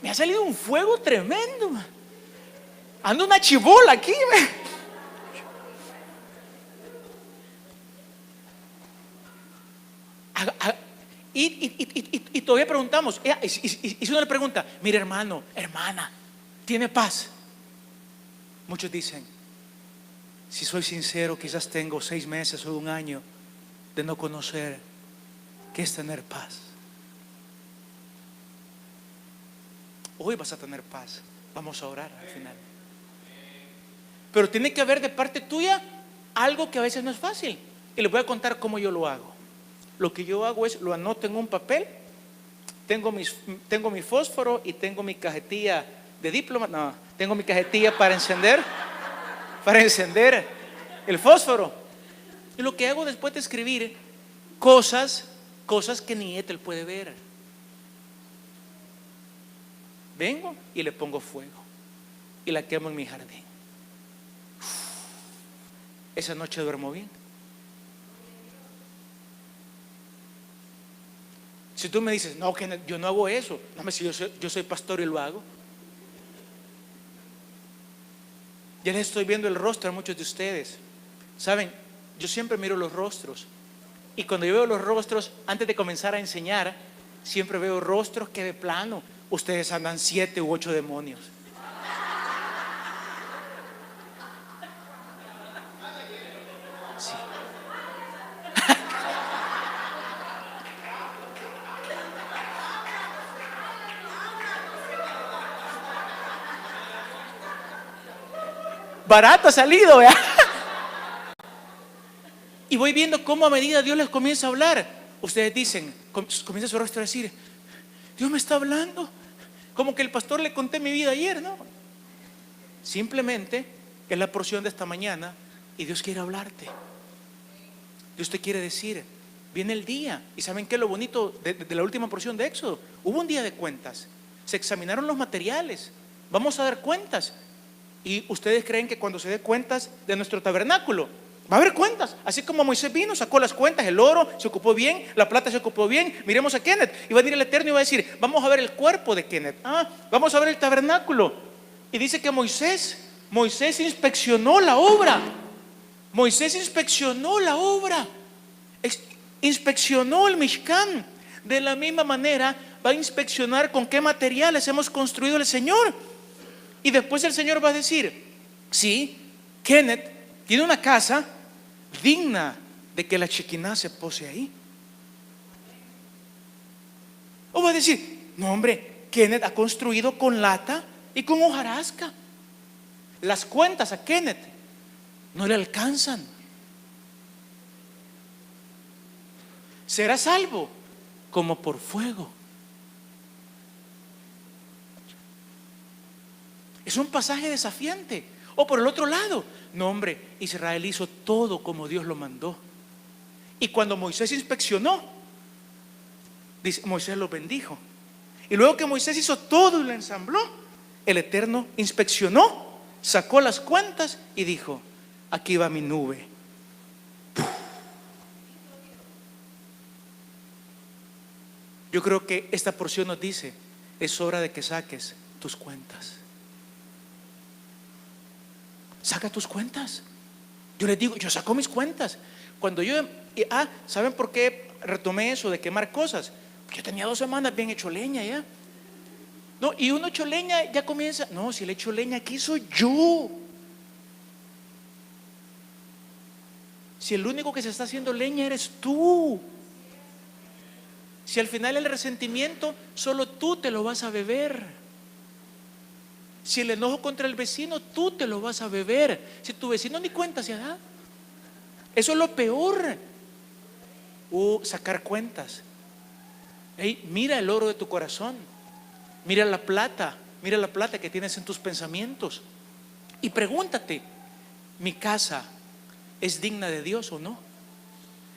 Me ha salido un fuego tremendo. Ando una chibola aquí. Y todavía preguntamos, y si uno le pregunta, mire hermano, hermana, ¿tiene paz? Muchos dicen, si soy sincero, quizás tengo 6 meses o 1 año de no conocer qué es tener paz. Hoy vas a tener paz, vamos a orar al final. Pero tiene que haber de parte tuya algo que a veces no es fácil. Y les voy a contar cómo yo lo hago. Lo que yo hago es, lo anoto en un papel, tengo mi fósforo y tengo mi cajetilla de diploma, no, tengo mi cajetilla para encender el fósforo. Y lo que hago después de escribir cosas que ni él puede ver, vengo y le pongo fuego y la quemo en mi jardín. Esa noche duermo bien. Si tú me dices, no, que yo no hago eso, no, si yo soy pastor y lo hago. Ya les estoy viendo el rostro a muchos de ustedes. Saben, yo siempre miro los rostros. Y cuando yo veo los rostros, antes de comenzar a enseñar, siempre veo rostros que de plano, ustedes andan 7 u 8 demonios. Sí. Barato ha salido, ¿verdad? Y voy viendo cómo a medida Dios les comienza a hablar, ustedes dicen, comienza su rostro a decir, Dios me está hablando. como que el pastor le conté mi vida ayer, ¿no? Simplemente es la porción de esta mañana y Dios quiere hablarte. Dios te quiere decir, viene el día. ¿Y saben qué es lo bonito de la última porción de Éxodo? Hubo un día de cuentas. Se examinaron los materiales. Vamos a dar cuentas. Y ustedes creen que cuando se dé cuentas de nuestro tabernáculo, va a haber cuentas. Así como Moisés vino, sacó las cuentas, el oro se ocupó bien, la plata se ocupó bien. Miremos a Kenneth y va a venir el Eterno y va a decir, vamos a ver el cuerpo de Kenneth. Vamos a ver el tabernáculo. Y dice que Moisés inspeccionó la obra. Moisés inspeccionó la obra. Inspeccionó el Mishkan. De la misma manera va a inspeccionar con qué materiales hemos construido el Señor. Y después el Señor va a decir, sí, Kenneth tiene una casa digna de que la Shekinah se pose ahí. O va a decir, no hombre, Kenneth ha construido con lata y con hojarasca. Las cuentas a Kenneth no le alcanzan. Será salvo como por fuego. Es un pasaje desafiante. O por el otro lado, no hombre, Israel hizo todo como Dios lo mandó. Y cuando Moisés inspeccionó, dice, Moisés lo bendijo. Y luego que Moisés hizo todo y lo ensambló, el Eterno inspeccionó, sacó las cuentas y dijo, aquí va mi nube. Yo creo que esta porción nos dice, es hora de que saques tus cuentas. Saca tus cuentas. Yo les digo, yo saco mis cuentas. Cuando yo, ¿saben por qué retomé eso de quemar cosas? Yo tenía 2 semanas bien hecho leña ya. No, y uno hecho leña ya comienza, no, si el hecho leña aquí soy yo. Si el único que se está haciendo leña eres tú. Si al final el resentimiento solo tú te lo vas a beber. Si el enojo contra el vecino, tú te lo vas a beber. Si tu vecino ni cuenta se da. Eso es lo peor. Sacar cuentas. Hey, mira el oro de tu corazón. Mira la plata que tienes en tus pensamientos. Y pregúntate, ¿mi casa es digna de Dios o no?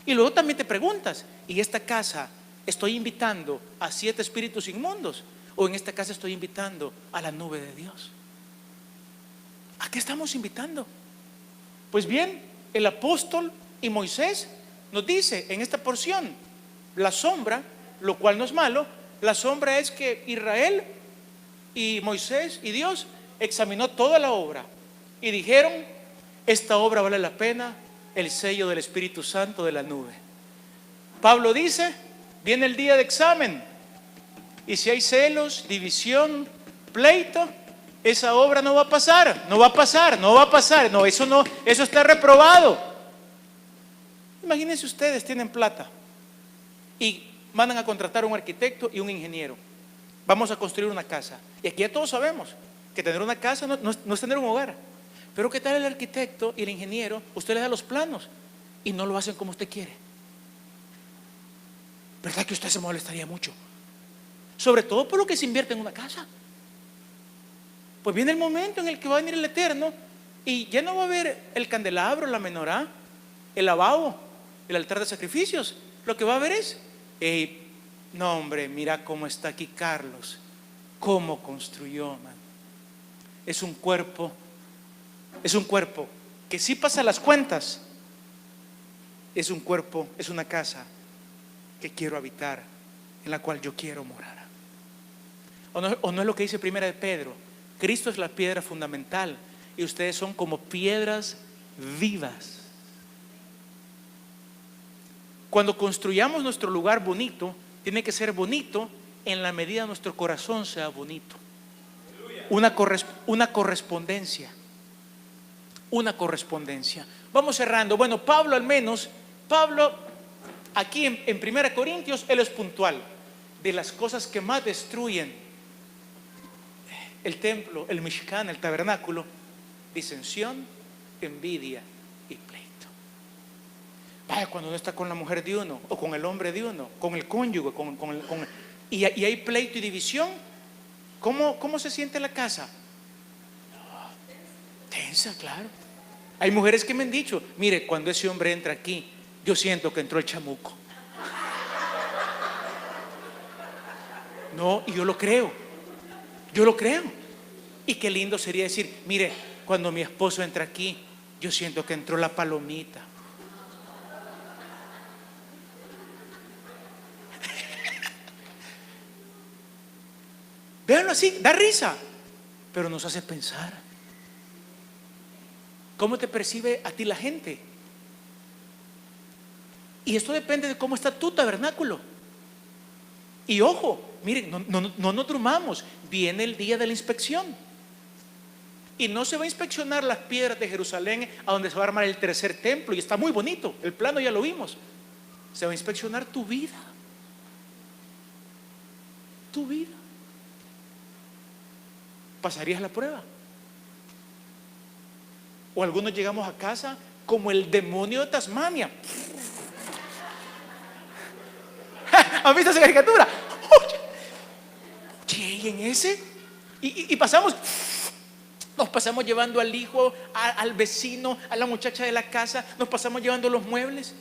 Y luego también te preguntas, ¿y esta casa estoy invitando a 7 espíritus inmundos? ¿O en esta casa estoy invitando a la nube de Dios? ¿A qué estamos invitando? Pues bien, el apóstol y Moisés nos dice en esta porción, la sombra, lo cual no es malo, la sombra es que Israel y Moisés y Dios examinó toda la obra y dijeron, esta obra vale la pena el sello del Espíritu Santo de la nube. Pablo dice, viene el día de examen. Y si hay celos, división, pleito, esa obra no va a pasar. No, eso está reprobado. Imagínense ustedes, tienen plata y mandan a contratar a un arquitecto y un ingeniero. Vamos a construir una casa. Y aquí ya todos sabemos que tener una casa no es tener un hogar. Pero ¿qué tal el arquitecto y el ingeniero? Usted le da los planos y no lo hacen como usted quiere. ¿Verdad que usted se molestaría mucho? Sobre todo por lo que se invierte en una casa. Pues viene el momento en el que va a venir el Eterno y ya no va a haber el candelabro, la menorá, el lavabo, el altar de sacrificios. Lo que va a haber es, no hombre, mira cómo está aquí Carlos, cómo construyó, man. Es un cuerpo que sí pasa las cuentas. Es un cuerpo, es una casa que quiero habitar, en la cual yo quiero morar. ¿O no es lo que dice Primera de Pedro? Cristo es la piedra fundamental y ustedes son como piedras vivas. Cuando construyamos nuestro lugar bonito, tiene que ser bonito en la medida de nuestro corazón sea bonito. Una correspondencia. Vamos cerrando. Bueno, Pablo aquí en 1 Corintios, él es puntual de las cosas que más destruyen el templo, el Mishkan, el tabernáculo: disensión, envidia y pleito. Vaya, cuando uno está con la mujer de uno o con el hombre de uno, con el cónyuge, y hay pleito y división, ¿Cómo se siente la casa? Tensa, claro. Hay mujeres que me han dicho, mire, cuando ese hombre entra aquí, yo siento que entró el chamuco. No, y yo lo creo. Y qué lindo sería decir, mire, cuando mi esposo entra aquí, yo siento que entró la palomita. Véanlo así, da risa, pero nos hace pensar. ¿Cómo te percibe a ti la gente? Y esto depende de cómo está tu tabernáculo. Y ojo, miren, no nos durmamos. Viene el día de la inspección. Y no se va a inspeccionar las piedras de Jerusalén a donde se va a armar el tercer templo. Y está muy bonito, el plano ya lo vimos. Se va a inspeccionar tu vida. Tu vida. ¿Pasarías la prueba? O algunos llegamos a casa como el demonio de Tasmania. ¿Han visto esa caricatura? Oye, ¿y en ese? Y pasamos, nos pasamos llevando al hijo, al vecino, a la muchacha de la casa, nos pasamos llevando los muebles.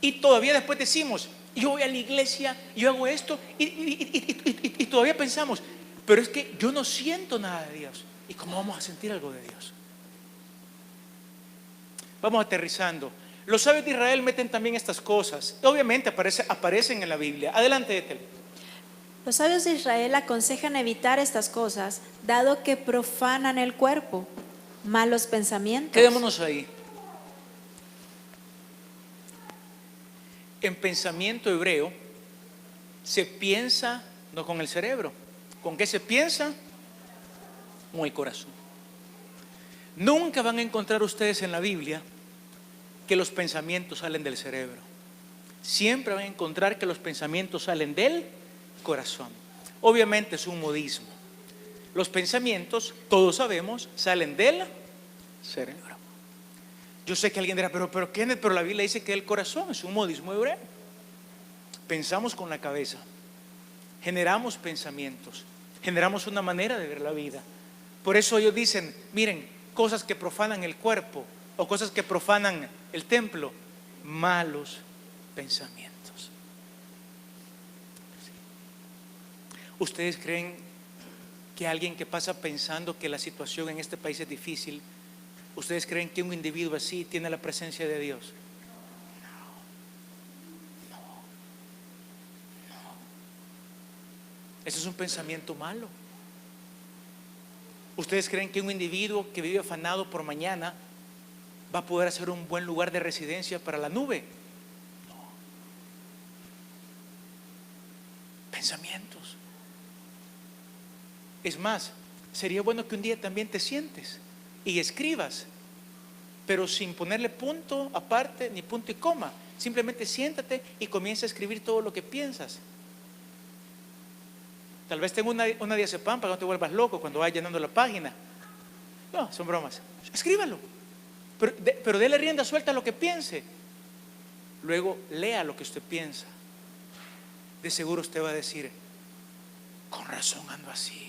Y todavía después decimos, yo voy a la iglesia, yo hago esto, y todavía pensamos, pero es que yo no siento nada de Dios. ¿Y cómo vamos a sentir algo de Dios? Vamos aterrizando. Los sabios de Israel meten también estas cosas. Obviamente aparecen en la Biblia. Adelante, Ethel. Los sabios de Israel aconsejan evitar estas cosas, dado que profanan el cuerpo, malos pensamientos. Quedémonos ahí. En pensamiento hebreo se piensa no con el cerebro. ¿Con qué se piensa? Con el corazón. Nunca van a encontrar ustedes en la Biblia que los pensamientos salen del cerebro. Siempre van a encontrar que los pensamientos salen del corazón. Obviamente es un modismo. Los pensamientos, todos sabemos, salen del cerebro. Yo sé que alguien dirá, pero Kenneth, pero la Biblia dice que el corazón es un modismo hebreo. Pensamos con la cabeza, generamos pensamientos, generamos una manera de ver la vida. Por eso ellos dicen, miren, cosas que profanan el cuerpo o cosas que profanan el templo, malos pensamientos. ¿Ustedes creen que alguien que pasa pensando que la situación en este país es difícil, ustedes creen que un individuo así tiene la presencia de Dios? No. Ese es un pensamiento malo. ¿Ustedes creen que un individuo que vive afanado por mañana va a poder hacer un buen lugar de residencia para la nube? No. Pensamientos. Es más, sería bueno que un día también te sientes y escribas, pero sin ponerle punto aparte ni punto y coma. Simplemente siéntate y comienza a escribir todo lo que piensas. Tal vez tengo una diazepam para que no te vuelvas loco cuando vayas llenando la página. No, son bromas. Escríbalo. Pero déle rienda suelta a lo que piense. Luego lea lo que usted piensa. De seguro usted va a decir, con razón ando así.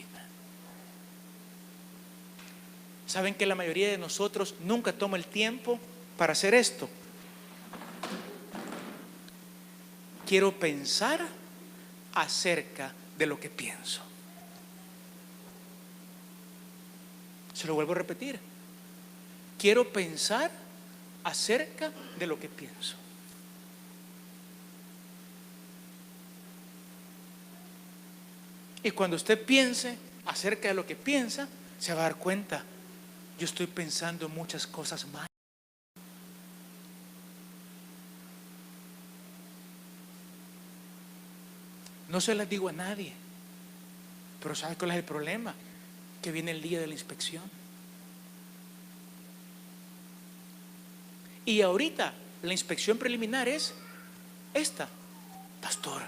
¿Saben que la mayoría de nosotros nunca toma el tiempo para hacer esto? Quiero pensar acerca de lo que pienso. Se lo vuelvo a repetir. Quiero pensar acerca de lo que pienso. Y cuando usted piense acerca de lo que piensa, se va a dar cuenta, yo estoy pensando en muchas cosas malas. No se las digo a nadie, pero ¿sabe cuál es el problema? Que viene el día de la inspección. Y ahorita la inspección preliminar es esta. Pastor,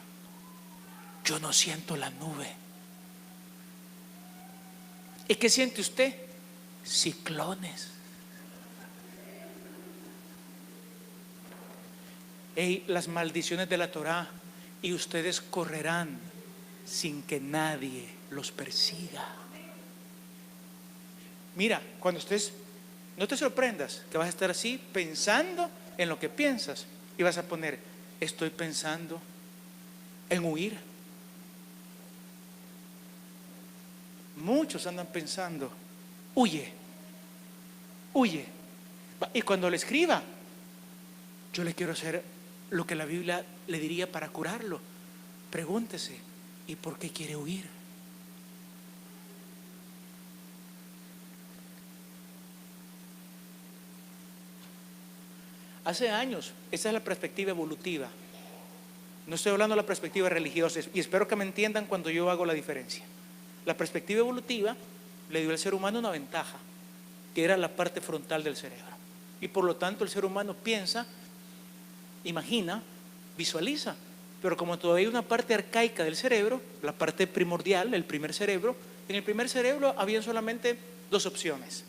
yo no siento la nube. ¿Y qué siente usted? Ciclones. Las maldiciones de la Torá y ustedes correrán sin que nadie los persiga. Mira, cuando estés, no te sorprendas que vas a estar así pensando en lo que piensas y vas a poner: estoy pensando en huir. Muchos andan pensando: huye, huye. Y cuando le escriba, yo le quiero hacer lo que la Biblia le diría para curarlo. Pregúntese: ¿y por qué quiere huir? Hace años, esa es la perspectiva evolutiva. No estoy hablando de la perspectiva religiosa, y espero que me entiendan cuando yo hago la diferencia. La perspectiva evolutiva le dio al ser humano una ventaja, que era la parte frontal del cerebro. Y por lo tanto el ser humano piensa, imagina, visualiza. Pero como todavía hay una parte arcaica del cerebro, la parte primordial, el primer cerebro, en el primer cerebro había solamente dos opciones: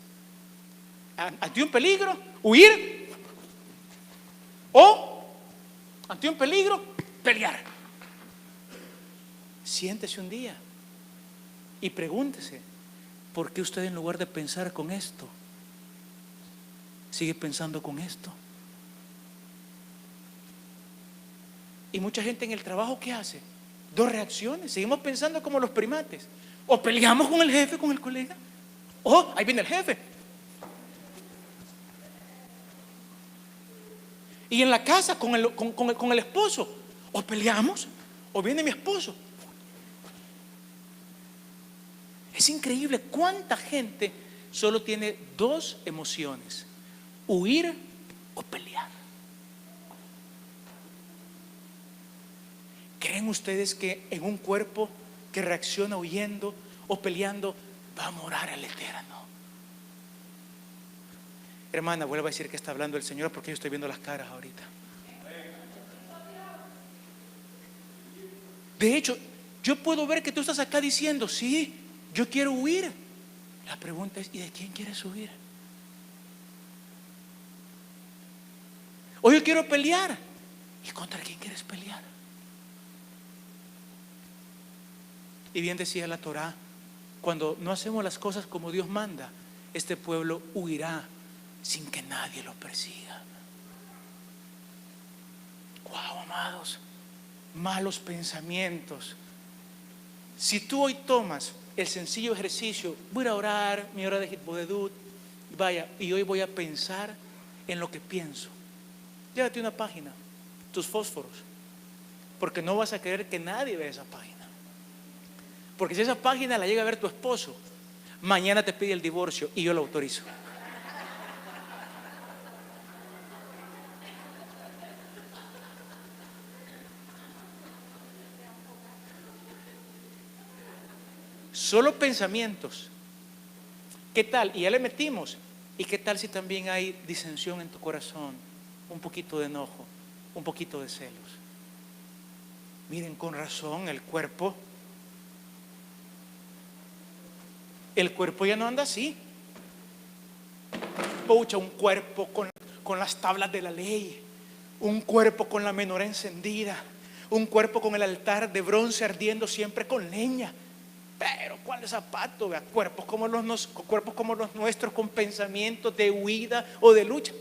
ante un peligro, huir, o ante un peligro, pelear. Siéntese un día y pregúntese: ¿por qué usted, en lugar de pensar con esto, sigue pensando con esto? Y mucha gente en el trabajo, ¿qué hace? Dos reacciones. Seguimos pensando como los primates: o peleamos con el jefe, con el colega, o ahí viene el jefe. Y en la casa con el esposo: o peleamos, o viene mi esposo. Es increíble cuánta gente solo tiene dos emociones: huir o pelear. ¿Creen ustedes que en un cuerpo que reacciona huyendo o peleando va a morar el Eterno? Hermana, vuelvo a decir que está hablando el Señor, porque yo estoy viendo las caras ahorita. De hecho, yo puedo ver que tú estás acá diciendo: sí, yo quiero huir. La pregunta es: ¿y de quién quieres huir? O yo quiero pelear. ¿Y contra quién quieres pelear? Y bien decía la Torá: cuando no hacemos las cosas como Dios manda, este pueblo huirá sin que nadie lo persiga. Wow, amados, malos pensamientos. Si tú hoy tomas el sencillo ejercicio: voy a ir a orar, mi hora de Hitbodedut, vaya, y hoy voy a pensar en lo que pienso. Llévate una página, tus fósforos, porque no vas a querer que nadie vea esa página. Porque si esa página la llega a ver tu esposo, mañana te pide el divorcio y yo lo autorizo. Solo pensamientos. ¿Qué tal? Y ya le metimos. ¿Y qué tal si también hay disensión en tu corazón? Un poquito de enojo, un poquito de celos. Miren, con razón el cuerpo ya no anda así. Pucha, un cuerpo con las tablas de la ley, un cuerpo con la menorá encendida, un cuerpo con el altar de bronce ardiendo siempre con leña. Pero ¿cuál es zapato? Vea, cuerpos como los nuestros, con pensamientos de huida o de lucha.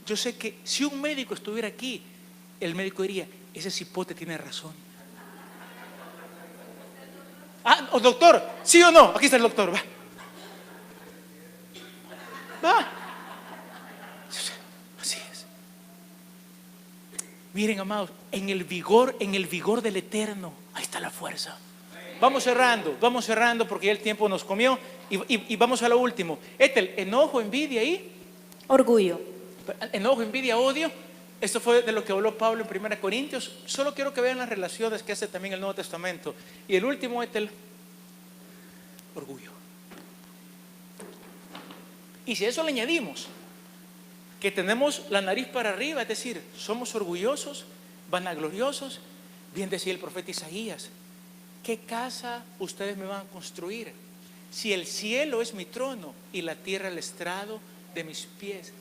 Yo sé que si un médico estuviera aquí, el médico diría: ese cipote tiene razón. O doctor, ¿sí o no? Aquí está el doctor, va. Así es. Miren, amados, en el vigor del Eterno, ahí está la fuerza. Vamos cerrando porque ya el tiempo nos comió, y vamos a lo último. Etel, enojo, envidia y Orgullo. enojo, envidia, odio. Esto fue de lo que habló Pablo en 1 Corintios. Solo quiero que vean las relaciones que hace también el Nuevo Testamento. Y el último, Etel, orgullo. Y si a eso le añadimos que tenemos la nariz para arriba, es decir, somos orgullosos, vanagloriosos, Bien decía el profeta Isaías, ¿qué casa ustedes me van a construir? Si el cielo es mi trono y la tierra el estrado de mis pies.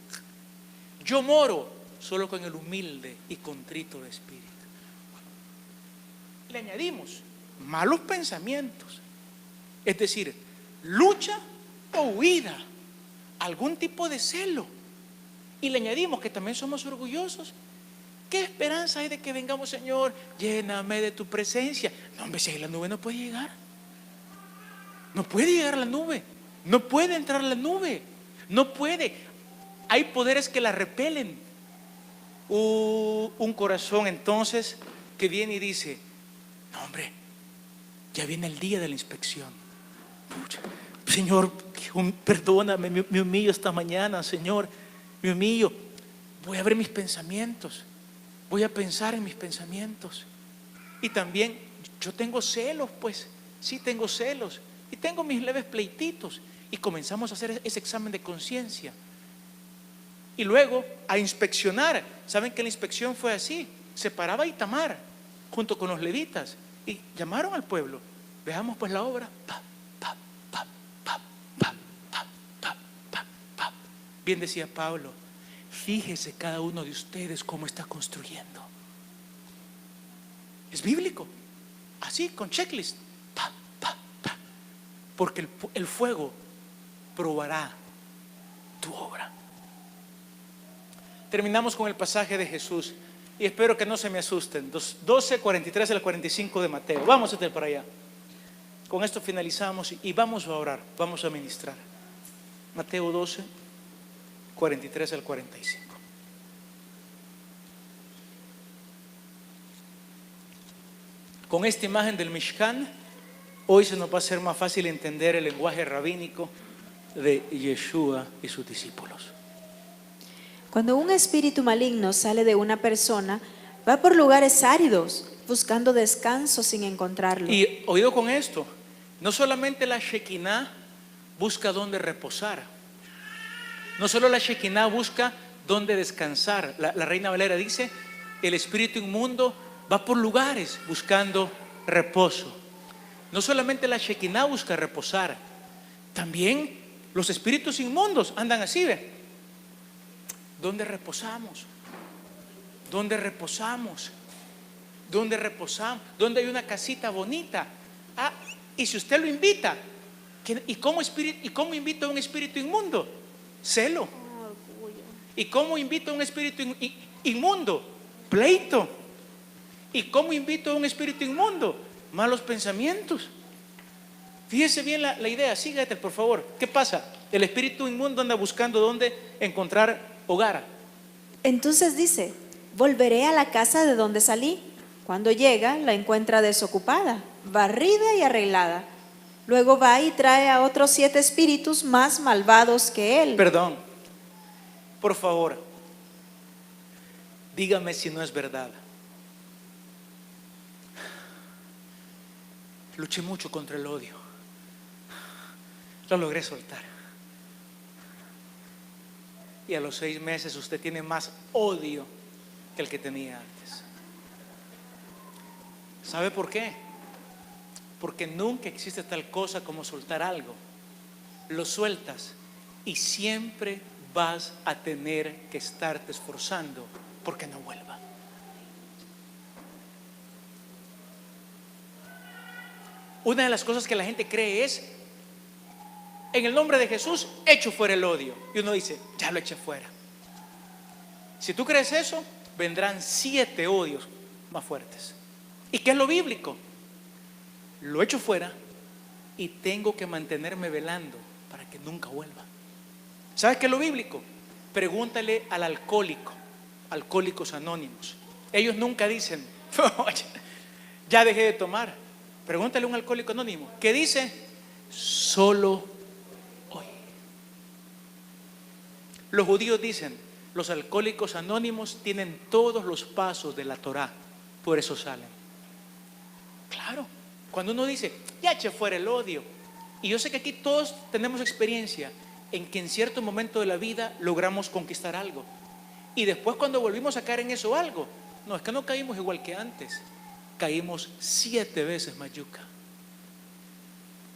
Yo moro solo con el humilde y contrito de espíritu. Le añadimos malos pensamientos, es decir, lucha o huida, algún tipo de celo. Y le añadimos que también somos orgullosos. ¿Qué esperanza hay de que vengamos, Señor? Lléname de tu presencia. No, hombre, si ahí la nube no puede llegar. No puede llegar la nube. No puede entrar la nube. No puede. Hay poderes que la repelen. Un corazón entonces que viene y dice, no, hombre, ya viene el día de la inspección. Pucha, Señor, perdóname, me humillo esta mañana, Señor, me humillo. Voy a ver mis pensamientos. Voy a pensar en mis pensamientos. Y también yo tengo celos, pues, sí tengo celos. Y tengo mis leves pleititos. Y comenzamos a hacer ese examen de conciencia. Y luego a inspeccionar. ¿Saben que la inspección fue así? Se paraba Itamar junto con los levitas y llamaron al pueblo. Veamos pues la obra. Bien decía Pablo, fíjese cada uno de ustedes cómo está construyendo. Es bíblico. Así, con checklist. Porque el fuego probará tu obra. Terminamos con el pasaje de Jesús y espero que no se me asusten. 12, 43 al 45 de Mateo. Vamos a estar para allá. Con esto finalizamos y vamos a orar, vamos a ministrar. Mateo 12, 43 al 45. Con esta imagen del Mishkan, hoy se nos va a hacer más fácil entender el lenguaje rabínico de Yeshua y sus discípulos. Cuando un espíritu maligno sale de una persona, va por lugares áridos, buscando descanso sin encontrarlo. Y oído con esto, no solamente la Shekinah busca dónde reposar, no solo la Shekinah busca dónde descansar. La Reina Valera dice, el espíritu inmundo va por lugares buscando reposo. No solamente la Shekinah busca reposar, también los espíritus inmundos andan así, ¿ve? ¿Dónde reposamos? ¿Dónde reposamos? ¿Dónde reposamos? ¿Dónde hay una casita bonita? Ah, y si usted lo invita, ¿y cómo invita a un espíritu inmundo? Celo. ¿Y cómo invito a un espíritu inmundo? Pleito. ¿Y cómo invito a un espíritu inmundo? Malos pensamientos. Fíjese bien la idea, sígate por favor. ¿Qué pasa? El espíritu inmundo anda buscando dónde encontrar hogar. Entonces dice, volveré a la casa de donde salí. Cuando llega, la encuentra desocupada, barrida y arreglada. Luego va y trae a otros 7 espíritus más malvados que él. Perdón, por favor, dígame si no es verdad. Luché mucho contra el odio. Lo logré soltar. Y a los 6 meses usted tiene más odio que el que tenía antes. ¿Sabe por qué? Porque nunca existe tal cosa como soltar algo. Lo sueltas y siempre vas a tener que estarte esforzando porque no vuelva. Una de las cosas que la gente cree es, en el nombre de Jesús, echo fuera el odio. Y uno dice, ya lo eché fuera. Si tú crees eso, vendrán 7 odios más fuertes. ¿Y qué es lo bíblico? Lo echo fuera y tengo que mantenerme velando para que nunca vuelva. ¿Sabes qué es lo bíblico? Pregúntale al alcohólico, Alcohólicos Anónimos. Ellos nunca dicen, ya dejé de tomar. Pregúntale a un alcohólico anónimo. ¿Qué dice? Solo hoy. Los judíos dicen, los alcohólicos anónimos tienen todos los pasos de la Torá, por eso salen. Claro, cuando uno dice, ya eché fuera el odio. Y yo sé que aquí todos tenemos experiencia en que en cierto momento de la vida logramos conquistar algo. Y después cuando volvimos a caer en eso algo, no, es que no caímos igual que antes. caímos 7 veces más yuca.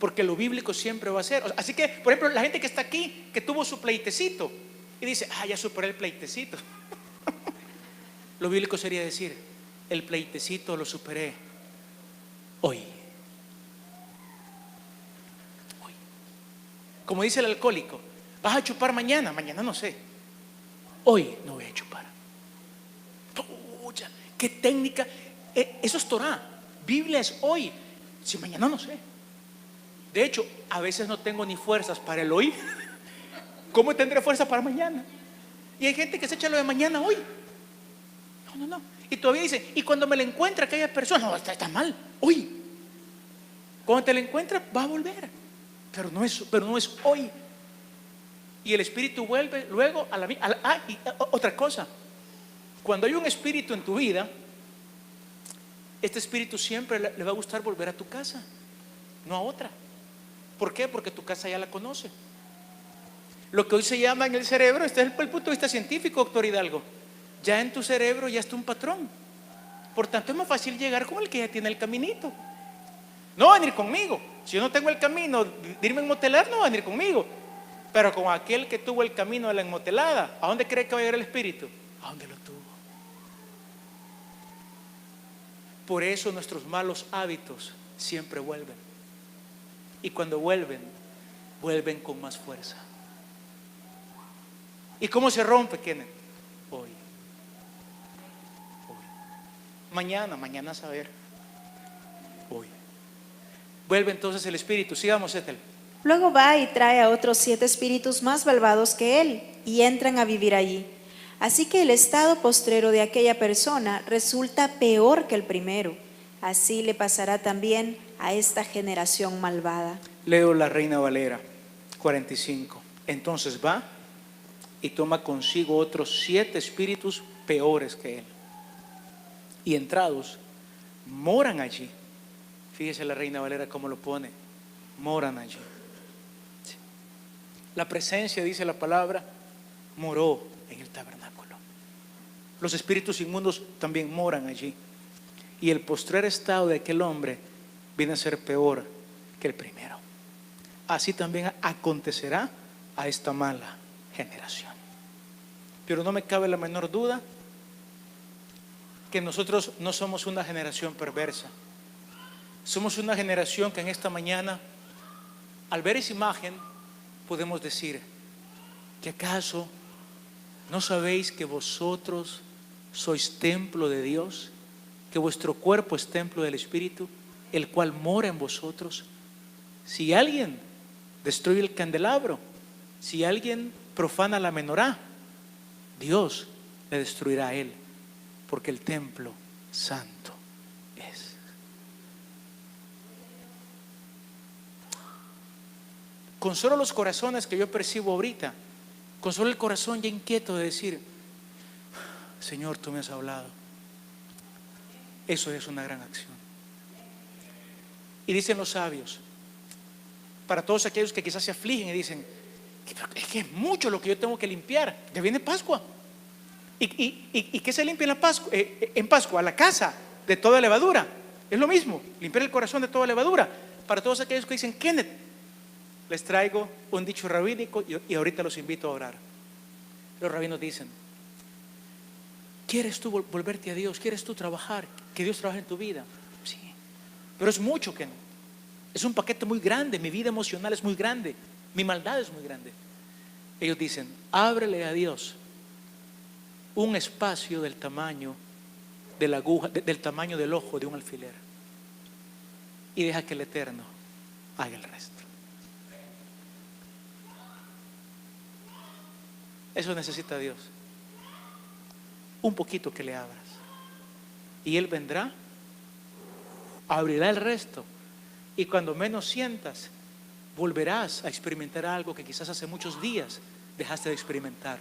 Porque lo bíblico siempre va a ser. Así que, por ejemplo, la gente que está aquí, que tuvo su pleitecito y dice, ya superé el pleitecito. Lo bíblico sería decir, el pleitecito lo superé hoy. Hoy. Como dice el alcohólico, ¿vas a chupar mañana? Mañana no sé. Hoy no voy a chupar. Pucha, qué técnica. Eso es Torah. Biblia es hoy. Si mañana no sé. De hecho, a veces no tengo ni fuerzas para el hoy. ¿Cómo tendré fuerza para mañana? Y hay gente que se echa lo de mañana hoy. No. Y todavía dice, y cuando me la encuentra aquella persona, no, está mal, hoy. Cuando te la encuentra, va a volver. Pero no es hoy. Y el espíritu vuelve luego a otra cosa. Cuando hay un espíritu en tu vida, este espíritu siempre le va a gustar volver a tu casa, no a otra. ¿Por qué? Porque tu casa ya la conoce. Lo que hoy se llama en el cerebro, este es el punto de vista científico, doctor Hidalgo. Ya en tu cerebro ya está un patrón. Por tanto, es más fácil llegar con el que ya tiene el caminito. No van a ir conmigo. Si yo no tengo el camino de irme a enmotelar, no van a ir conmigo. Pero con aquel que tuvo el camino de la enmotelada, ¿a dónde cree que va a llegar el espíritu? A donde lo tuvo. Por eso nuestros malos hábitos siempre vuelven. Y cuando vuelven con más fuerza. ¿Y cómo se rompe, Kenneth? Hoy. Mañana a saber. Hoy. Vuelve entonces el espíritu. Sigamos, Ethel. Luego va y trae a otros 7 espíritus más malvados que él y entran a vivir allí. Así que el estado postrero de aquella persona resulta peor que el primero. Así le pasará también a esta generación malvada. Leo la Reina Valera 45. Entonces va y toma consigo otros 7 espíritus peores que él. Y entrados, moran allí. Fíjese la Reina Valera cómo lo pone. Moran allí. La presencia, dice la palabra, moró en el tabernáculo. Los espíritus inmundos también moran allí. Y el postrer estado de aquel hombre viene a ser peor que el primero. Así también acontecerá a esta mala generación. Pero no me cabe la menor duda que nosotros no somos una generación perversa. Somos una generación que en esta mañana, al ver esa imagen, podemos decir que acaso no sabéis que vosotros sois templo de Dios, que vuestro cuerpo es templo del Espíritu, el cual mora en vosotros. Si alguien destruye el candelabro, si alguien profana la menorá, Dios le destruirá a él, porque el templo santo es. Con solo los corazones que yo percibo ahorita, con solo el corazón ya inquieto de decir, Señor, tú me has hablado. Eso es una gran acción. Y dicen los sabios, para todos aquellos que quizás se afligen y dicen, es que es mucho lo que yo tengo que limpiar, ya viene Pascua. ¿Y qué se limpia en la Pascua? En Pascua, la casa de toda levadura. Es lo mismo, limpiar el corazón de toda levadura. Para todos aquellos que dicen, Kenneth, les traigo un dicho rabínico y ahorita los invito a orar. Los rabinos dicen, ¿quieres tú volverte a Dios? ¿Quieres tú trabajar? Que Dios trabaje en tu vida. Sí, pero es mucho, Kenneth. Es un paquete muy grande, mi vida emocional es muy grande, mi maldad es muy grande. Ellos dicen, ábrele a Dios un espacio del tamaño de la aguja, del tamaño del ojo de un alfiler, y deja que el Eterno haga el resto. Eso necesita Dios. Un poquito que le abras y Él vendrá, abrirá el resto, y cuando menos sientas, volverás a experimentar algo que quizás hace muchos días dejaste de experimentar: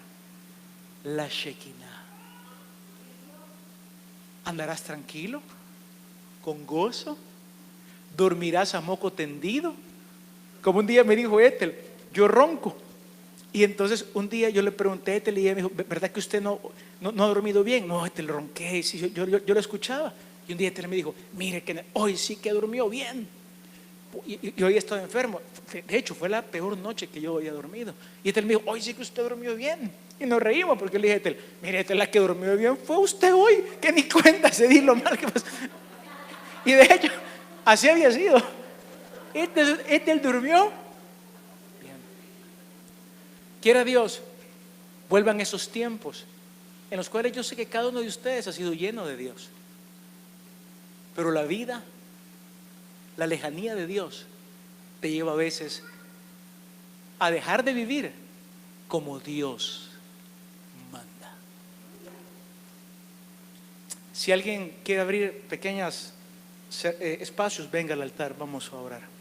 la Shekinah. Andarás tranquilo, con gozo, dormirás a moco tendido. Como un día me dijo Ethel, yo ronco. Y entonces un día yo le pregunté a Ethel y ella me dijo, ¿verdad que usted no ha dormido bien? No, Ethel, ronqué. Sí, yo lo escuchaba. Y un día Etel me dijo, mire que hoy sí que durmió bien. Y hoy he estado enfermo. De hecho, fue la peor noche que yo había dormido. Y Etel me dijo, hoy sí que usted durmió bien. Y nos reímos porque le dije a Etel, mire, Etel, la que durmió bien fue usted hoy, que ni cuenta se di lo mal que pasó. Y de hecho, así había sido. Etel durmió bien. Quiera Dios, vuelvan esos tiempos en los cuales yo sé que cada uno de ustedes ha sido lleno de Dios. Pero la vida, la lejanía de Dios, te lleva a veces a dejar de vivir como Dios manda. Si alguien quiere abrir pequeños espacios, venga al altar, vamos a orar.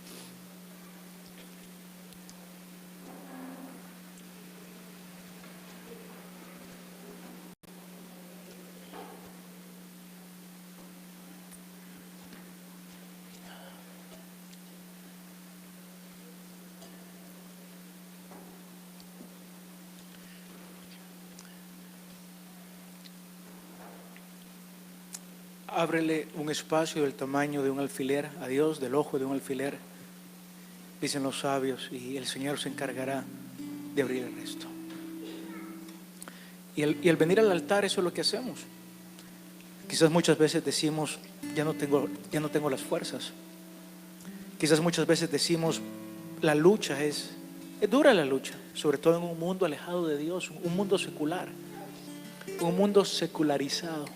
Ábrele un espacio del tamaño de un alfiler a Dios, del ojo de un alfiler, dicen los sabios, y el Señor se encargará de abrir el resto. Y al venir al altar, eso es lo que hacemos. Quizás muchas veces decimos, ya no tengo las fuerzas. Quizás muchas veces decimos, la lucha es dura la lucha, sobre todo en un mundo alejado de Dios, un mundo secular, un mundo secularizado.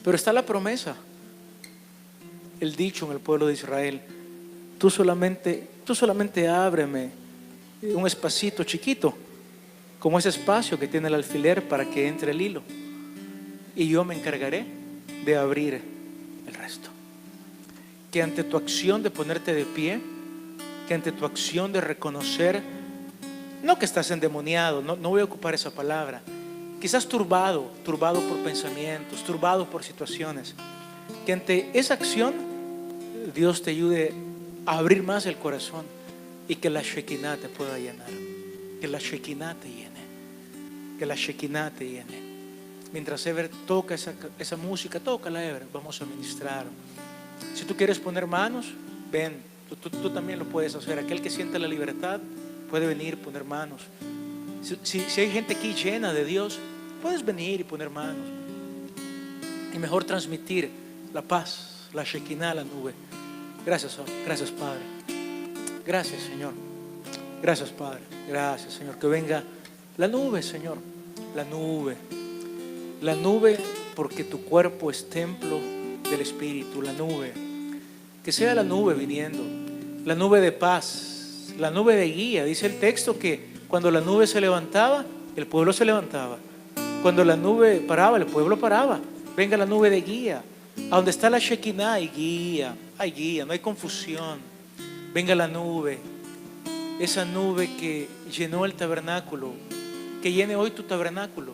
Pero está la promesa, el dicho en el pueblo de Israel, tú solamente ábreme un espacito chiquito, como ese espacio que tiene el alfiler para que entre el hilo, y yo me encargaré de abrir el resto. Que ante tu acción de ponerte de pie, que ante tu acción de reconocer, no que estás endemoniado, no voy a ocupar esa palabra, quizás turbado por pensamientos, turbado por situaciones, que ante esa acción Dios te ayude a abrir más el corazón y que la Shekinah te pueda llenar, que la Shekinah te llene, que la Shekinah te llene. Mientras Ever toca esa música, tócala, Ever, vamos a ministrar. Si tú quieres poner manos, ven, tú también lo puedes hacer. Aquel que siente la libertad puede venir, poner manos. Si hay gente aquí llena de Dios, puedes venir y poner manos. Y mejor transmitir la paz, la Shekinah, la nube. Gracias Padre. Gracias Señor. Gracias Padre. Gracias Señor. Que venga la nube, Señor. La nube. La nube, porque tu cuerpo es templo del Espíritu. La nube. Que sea la nube viniendo. La nube de paz. La nube de guía. Dice el texto que cuando la nube se levantaba, el pueblo se levantaba. Cuando la nube paraba, el pueblo paraba. Venga la nube de guía. A donde está la Shekinah hay guía, no hay confusión. Venga la nube. Esa nube que llenó el tabernáculo, que llene hoy tu tabernáculo.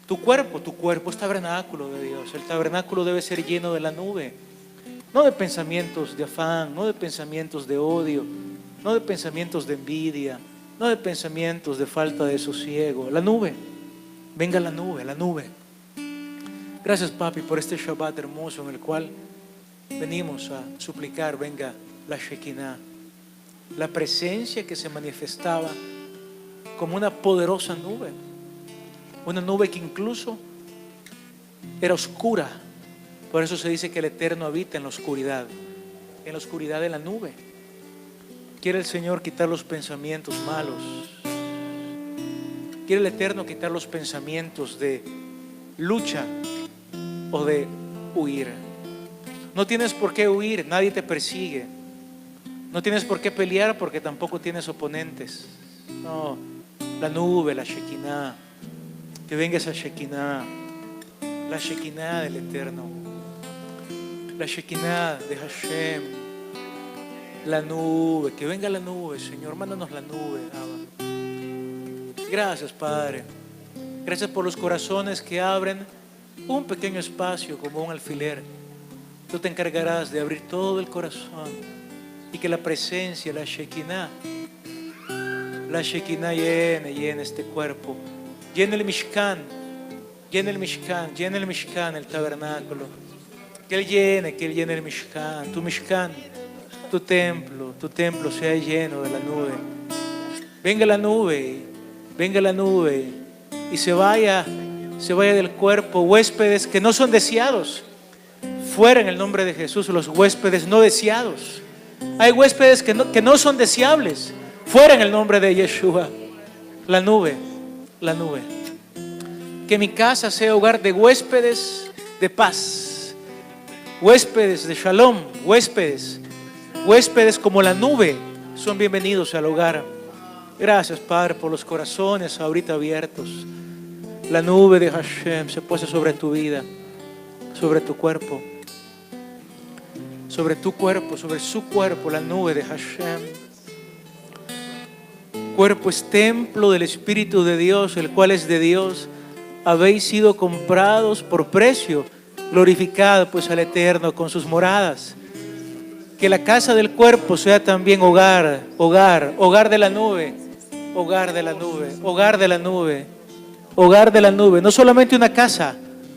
Tu cuerpo es tabernáculo de Dios. El tabernáculo debe ser lleno de la nube. No de pensamientos de afán, no de pensamientos de odio, no de pensamientos de envidia, no de pensamientos de falta de sosiego. La nube, venga la nube. Gracias Papi por este Shabbat hermoso en el cual venimos a suplicar, venga la Shekinah, la presencia que se manifestaba como una poderosa nube, una nube que incluso era oscura. Por eso se dice que el Eterno habita en la oscuridad de la nube. Quiere el Señor quitar los pensamientos malos. Quiere el Eterno quitar los pensamientos de lucha o de huir. No tienes por qué huir, nadie te persigue. No tienes por qué pelear porque tampoco tienes oponentes. No, la nube, la Shekinah, que venga esa Shekinah, la Shekinah del Eterno, la Shekinah de Hashem, la nube, que venga la nube, Señor, mándanos la nube, Abba. Gracias, Padre. Gracias por los corazones que abren un pequeño espacio como un alfiler. Tú te encargarás de abrir todo el corazón y que la presencia, la Shekinah llene este cuerpo, llene el Mishkan, el tabernáculo. Que Él llene el Mishkan, tu templo sea lleno de la nube. Venga la nube y se vaya del cuerpo huéspedes que no son deseados. Fuera en el nombre de Jesús los huéspedes no deseados. Hay huéspedes que no son deseables. Fuera en el nombre de Yeshua. La nube. Que mi casa sea hogar de huéspedes de paz, huéspedes de shalom, huéspedes como la nube son bienvenidos al hogar. Gracias, Padre, por los corazones ahorita abiertos. La nube de Hashem se pose sobre tu vida, sobre tu cuerpo, sobre su cuerpo, la nube de Hashem. Cuerpo es templo del Espíritu de Dios, el cual es de Dios. Habéis sido comprados por precio, glorificado pues al Eterno con sus moradas. Que la casa del cuerpo sea también hogar de la nube, hogar de la nube. No solamente una casa,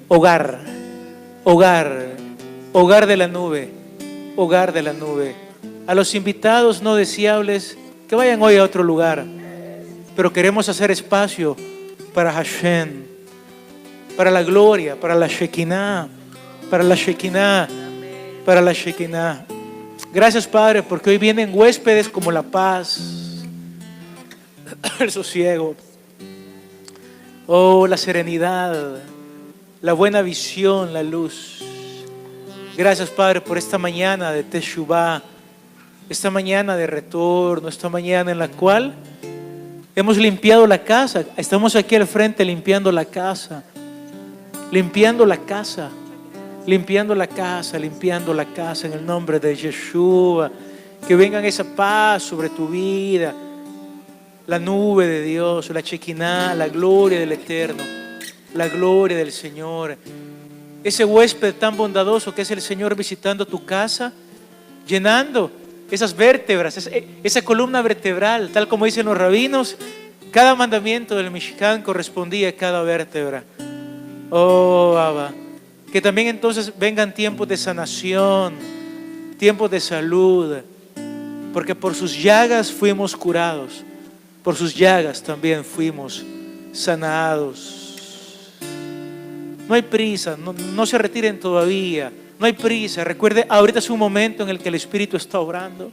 hogar de la nube. A los invitados no deseables, que vayan hoy a otro lugar, pero queremos hacer espacio para Hashem, para la gloria, para la Shekinah. Gracias, Padre, porque hoy vienen huéspedes como la paz, el sosiego, la serenidad, la buena visión, la luz. Gracias, Padre, por esta mañana de Teshuvah, esta mañana de retorno, esta mañana en la cual hemos limpiado la casa. Estamos aquí al frente limpiando la casa en el nombre de Yeshua. Que vengan esa paz sobre tu vida, la nube de Dios, la Shekinah, la gloria del Eterno, la gloria del Señor. Ese huésped tan bondadoso que es el Señor visitando tu casa, llenando esas vértebras, esa columna vertebral, tal como dicen los rabinos, cada mandamiento del Mishkan correspondía a cada vértebra. Oh, Abba, que también entonces vengan tiempos de sanación, tiempos de salud, porque por sus llagas fuimos curados, por sus llagas también fuimos sanados. No hay prisa, no se retiren todavía, no hay prisa. Recuerde, ahorita es un momento en el que el Espíritu está obrando.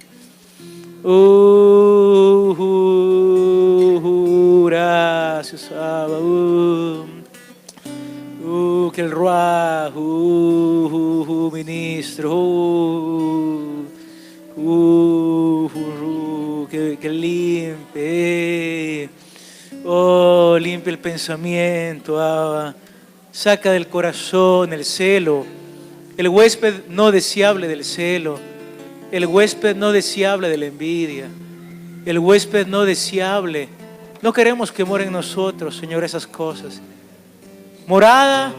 Gracias, Abba. Que el Ruach ministro, que limpie, limpie el pensamiento, Abba. Saca del corazón el celo, el huésped no deseable del celo, el huésped no deseable de la envidia, el huésped no deseable. No queremos que muera en nosotros, Señor, esas cosas. Morada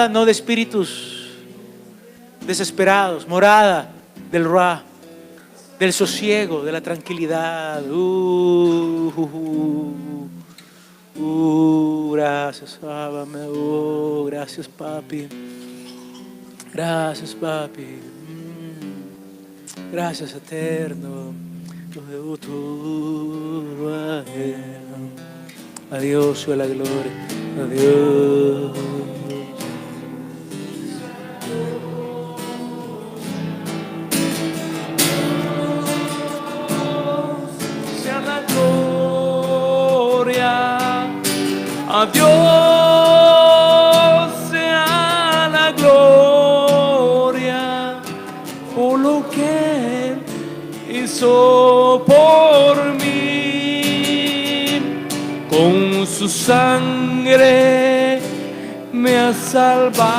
no de espíritus desesperados, morada del Ra, del sosiego, de la tranquilidad. Gracias, Abba, gracias, papi. Gracias, papi. Gracias, Eterno. Adiós, sea la gloria. Adiós. Sea la gloria. Adiós sea la gloria por lo que hizo por mí. Con su sangre me ha salvado,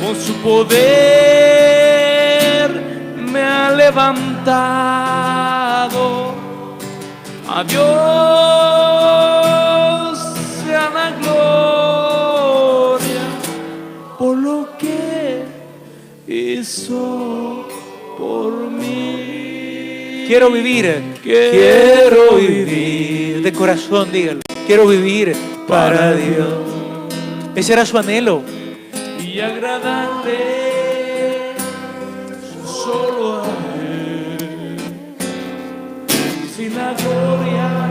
con su poder me ha levantado. Adiós sea la gloria por lo que hizo por mí. Quiero vivir de corazón, dígalo. Quiero vivir para Dios. Ese era su anhelo. y agradarle solo a Él. Si la gloria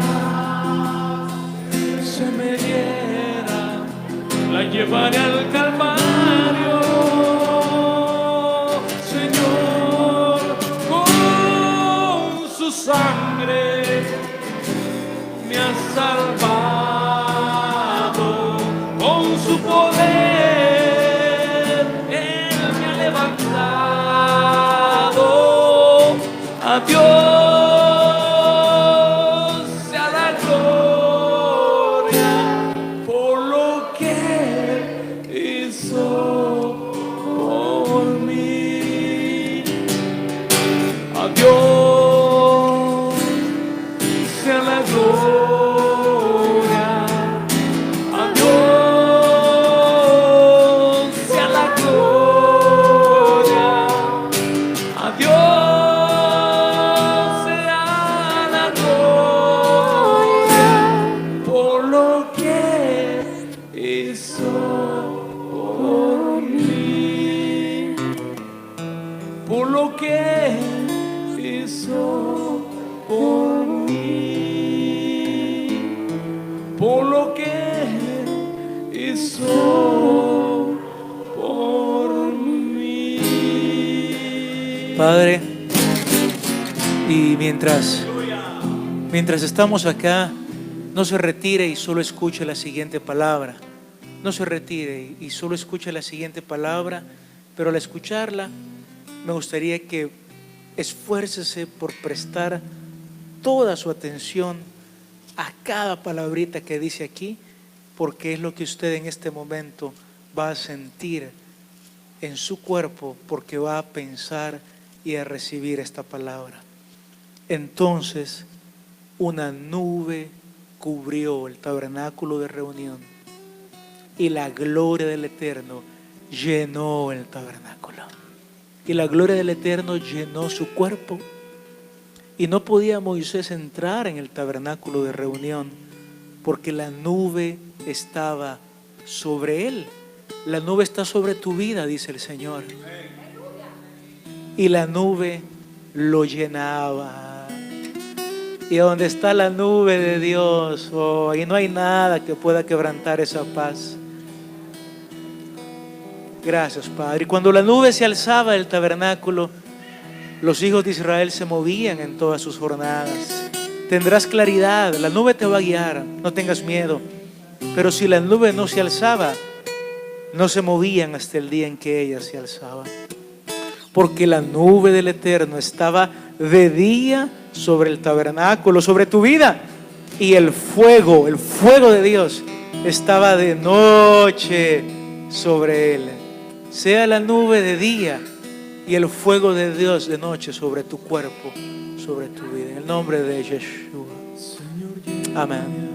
se me diera, la llevaré al Calvario, Señor, con su sangre me ha salvado, con su poder Él me ha levantado. A Dios sea la gloria por lo que Él hizo por mí. A Dios sea la gloria, a Dios sea la gloria, a Dios sea la gloria por lo que hizo por mí, por lo que hizo por mí, por lo que hizo por mí. Padre, y mientras estamos acá, no se retire y solo escuche la siguiente palabra. No se retire y solo escuche la siguiente palabra, pero al escucharla me gustaría que esfuércese por prestar toda su atención a cada palabrita que dice aquí, porque es lo que usted en este momento va a sentir en su cuerpo, porque va a pensar y a recibir esta palabra. Entonces, una nube cubrió el tabernáculo de reunión y la gloria del Eterno llenó el tabernáculo. Y la gloria del Eterno llenó su cuerpo. Y no podía Moisés entrar en el tabernáculo de reunión porque la nube estaba sobre él. La nube está sobre tu vida, dice el Señor. Y la nube lo llenaba. Y donde está la nube de Dios, ahí no hay nada que pueda quebrantar esa paz. Gracias, Padre. Y cuando la nube se alzaba del tabernáculo, los hijos de Israel se movían en todas sus jornadas. Tendrás claridad, la nube te va a guiar, no tengas miedo. Pero si la nube no se alzaba, no se movían hasta el día en que ella se alzaba. Porque la nube del Eterno estaba de día sobre el tabernáculo, sobre tu vida. Y el fuego de Dios estaba de noche sobre él. Sea la nube de día y el fuego de Dios de noche sobre tu cuerpo, sobre tu vida. En el nombre de Yeshua. Amén.